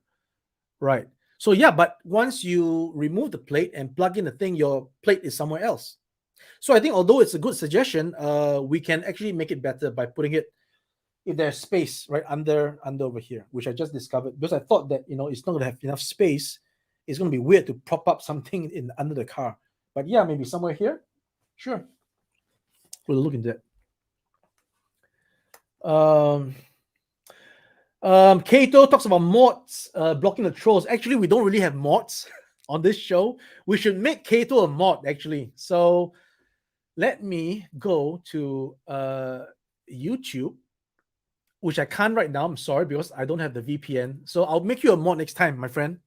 S1: Right. So, yeah, but once you remove the plate and plug in the thing, your plate is somewhere else. So, I think although it's a good suggestion, we can actually make it better by putting it if there's space right under over here, which I just discovered because I thought that it's not gonna have enough space. It's gonna be weird to prop up something in under the car. But yeah, maybe somewhere here. Sure, we'll look into that. Kato talks about mods blocking the trolls. Actually, we don't really have mods on this show. We should make Kato a mod actually. So let me go to YouTube, which I can't right now. I'm sorry because I don't have the VPN. So I'll make you a mod next time, my friend.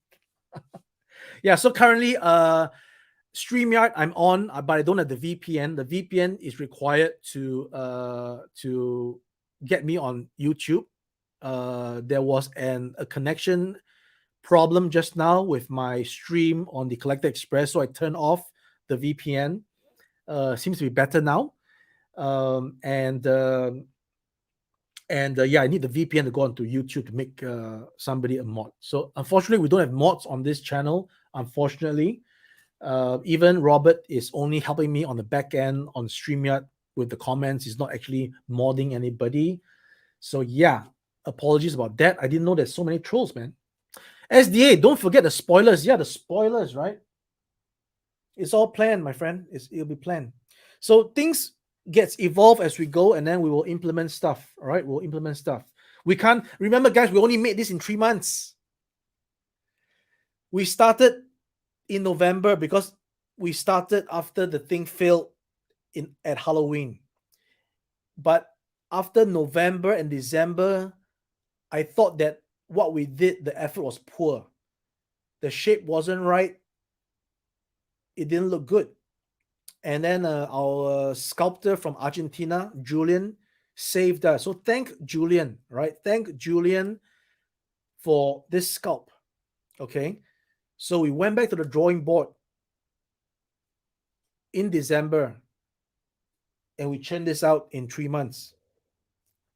S1: Yeah. So currently, StreamYard I'm on, but I don't have the VPN. The VPN is required to get me on YouTube. There was a connection problem just now with my stream on the Collector Express, so I turned off the VPN. Seems to be better now. Yeah, I need the VPN to go onto YouTube to make somebody a mod. So unfortunately, we don't have mods on this channel. Unfortunately, even Robert is only helping me on the back end on StreamYard with the comments. He's not actually modding anybody. So yeah, apologies about that. I didn't know there's so many trolls, man. SDA, don't forget the spoilers. Yeah, the spoilers, right? It's all planned, my friend. It'll be planned. So things gets evolved as we go, and then we will implement stuff. All right, we'll implement stuff. We can't remember, guys. We only made this in 3 months. We started in November because we started after the thing failed at Halloween. But after November and December, I thought that what we did, the effort was poor. The shape wasn't right. It didn't look good. And then our sculptor from Argentina, Julian, saved us. So thank Julian, right? Thank Julian for this sculpt. Okay. So we went back to the drawing board in December and we churned this out in 3 months.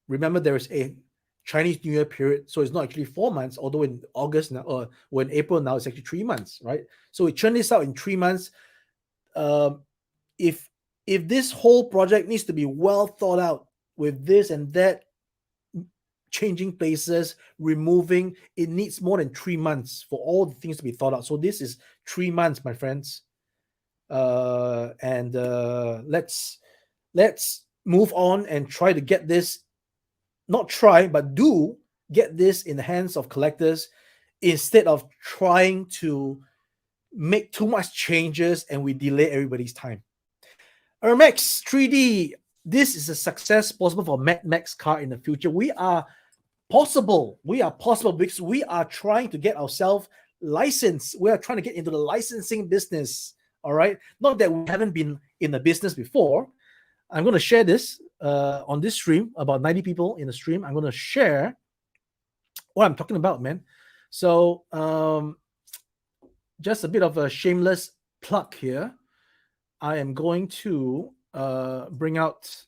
S1: Remember, there is a Chinese New Year period, so it's not actually 4 months, although in August now, or in April now, it's actually 3 months, right? So we churned this out in 3 months. If this whole project needs to be well thought out with this and that, changing places, removing, it needs more than 3 months for all the things to be thought out. So this is 3 months, my friends. Let's move on and try to get this, not try, but do get this in the hands of collectors instead of trying to make too much changes and we delay everybody's time. Ermex 3D, this is a success possible for Mad Max car in the future. We are possible because we are trying to get ourselves licensed. We are trying to get into the licensing business. All right, not that we haven't been in the business before. I'm going to share this on this stream, about 90 people in the stream. I'm going to share what I'm talking about, man. So just a bit of a shameless plug here. I am going to bring out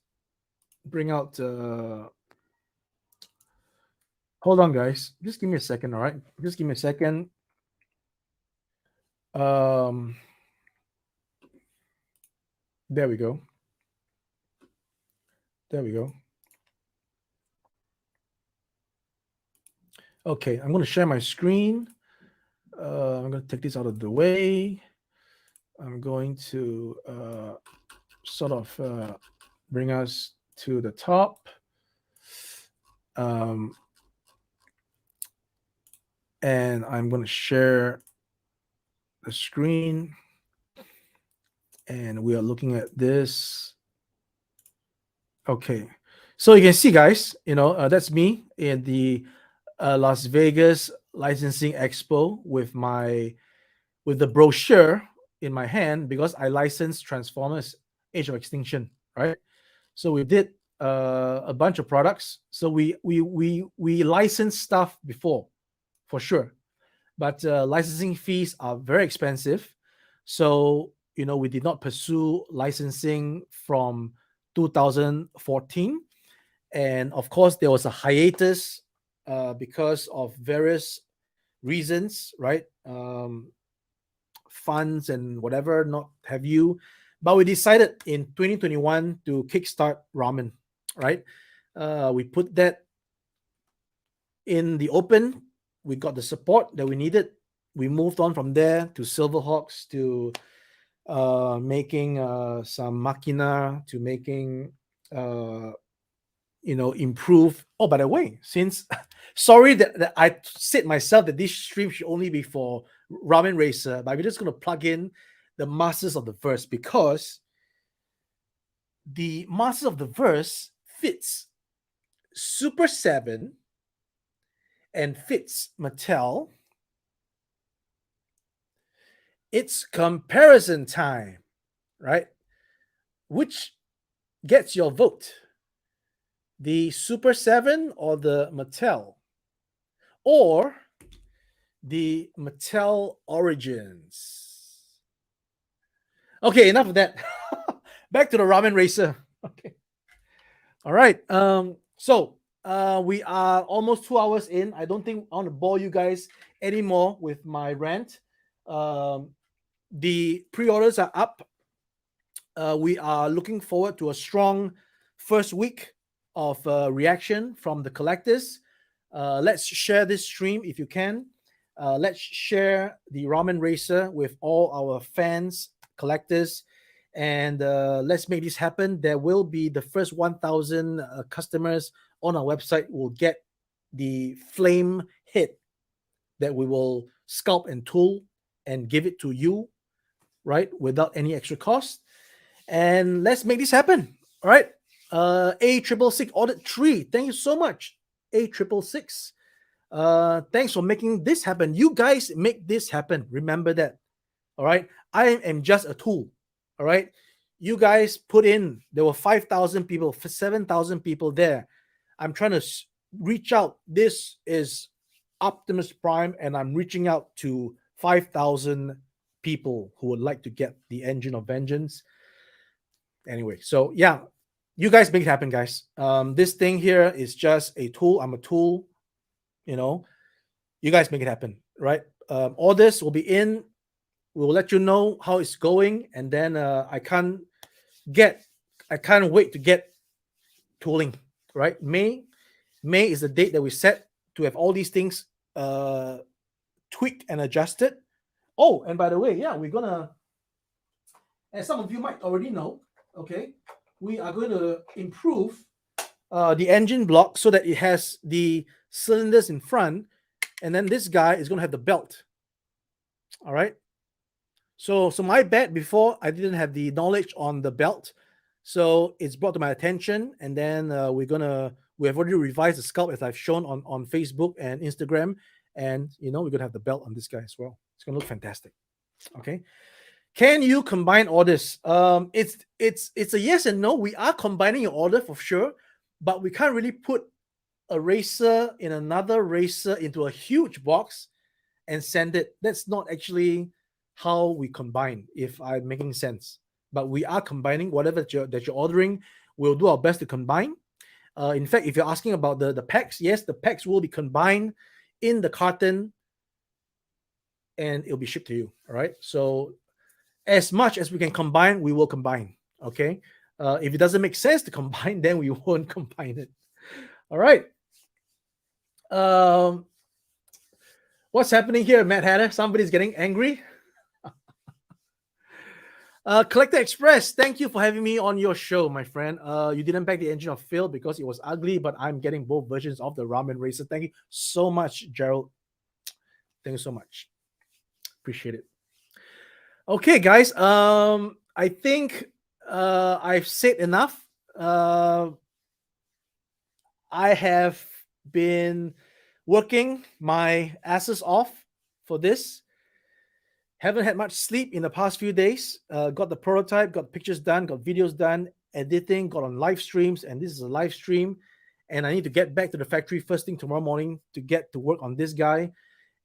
S1: hold on, guys, just give me a second. All right, just give me a second. There we go. Okay, I'm going to share my screen. I'm going to take this out of the way. I'm going to sort of bring us to the top. And I'm going to share the screen. And we are looking at this. Okay. So you can see, guys, that's me in the Las Vegas Licensing Expo with the brochure in my hand because I licensed Transformers Age of Extinction, right? So we did a bunch of products. So we licensed stuff before, for sure, but licensing fees are very expensive. So we did not pursue licensing from 2014, and of course there was a hiatus because of various reasons, right? Funds and whatever, not have you. But we decided in 2021 to kickstart Ramen, right? We put that in the open. We got the support that we needed. We moved on from there to Silverhawks, to making some machina, to making improve. Oh, by the way, since sorry that I said myself that this stream should only be for Ramen Racer, but we're just going to plug in the Masters of the Verse, because the Masters of the Verse fits Super 7 and fits Mattel. It's comparison time, right? Which gets your vote? The Super 7 or the Mattel? Or the Mattel Origins? Okay, enough of that. Back to the Ramen Racer. Okay. All right. So we are almost 2 hours in. I don't think I want to bore you guys anymore with my rant. The pre-orders are up. We are looking forward to a strong first week of reaction from the collectors. Let's share this stream if you can. Let's share the Ramen Racer with all our fans, collectors, and let's make this happen. There will be the first 1,000 customers on our website will get the flame hit that we will sculpt and tool and give it to you, right, without any extra cost. And let's make this happen. All right. A666 ordered 3. Thank you so much, A666. Thanks for making this happen. You guys make this happen. Remember that. All right. I am just a tool. All right. You guys put in, there were 5,000 people, 7,000 people there. I'm trying to reach out. This is Optimus Prime, and I'm reaching out to 5,000 people who would like to get the Engine of Vengeance. Anyway, so yeah, you guys make it happen, guys. This thing here is just a tool. I'm a tool. You guys make it happen, right? Orders will be in. We'll let you know how it's going, and then I can't wait to get tooling. Right, May is the date that we set to have all these things tweaked and adjusted. Oh, and by the way, yeah, we're gonna, as some of you might already know, okay, we are going to improve the engine block so that it has the cylinders in front, and then this guy is going to have the belt. All right. So my bad, before I didn't have the knowledge on the belt, so it's brought to my attention, and then we have already revised the sculpt as I've shown on Facebook and Instagram, and we're gonna have the belt on this guy as well. It's gonna look fantastic. Okay. Can you combine orders? It's a yes and no. We are combining your order for sure, but we can't really put a racer in another racer into a huge box and send it. That's not actually how we combine, if I'm making sense. But we are combining whatever that you're ordering. We'll do our best to combine. In fact, if you're asking about the packs, yes, the packs will be combined in the carton and it'll be shipped to you. All right. So as much as we can combine, we will combine. Okay. If it doesn't make sense to combine, then we won't combine it. All right. What's happening here, Matt Hatter? Somebody's getting angry. Collector Express, thank you for having me on your show, my friend. You didn't back the Engine of Phil because it was ugly, but I'm getting both versions of the Ramen Racer. Thank you so much, Gerald. Thank you so much. Appreciate it. Okay, guys. I think I've said enough. I have been working my asses off for this. Haven't had much sleep in the past few days. Got the prototype, got pictures done, got videos done, editing, got on live streams, and this is a live stream. And I need to get back to the factory first thing tomorrow morning to get to work on this guy.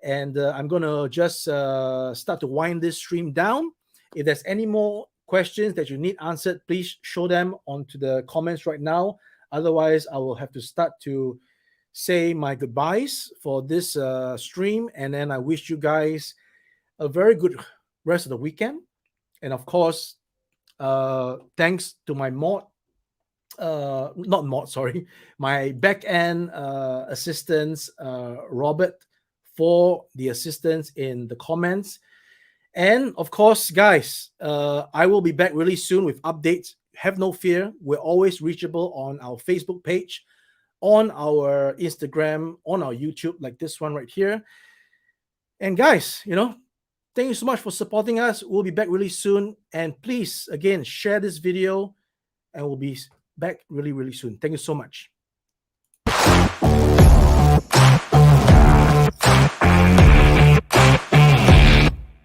S1: And I'm going to just start to wind this stream down. If there's any more questions that you need answered, please show them onto the comments right now. Otherwise, I will have to start to say my goodbyes for this stream. And then I wish you guys a very good rest of the weekend. And of course, thanks to my mod not mod, sorry, my back end assistants, Robert, for the assistance in the comments. And of course, guys, I will be back really soon with updates. Have no fear. We're always reachable on our Facebook page, on our Instagram, on our YouTube, like this one right here. And guys, thank you so much for supporting us. We'll be back really soon. And please, again, share this video, and we'll be back really, really soon. Thank you so much.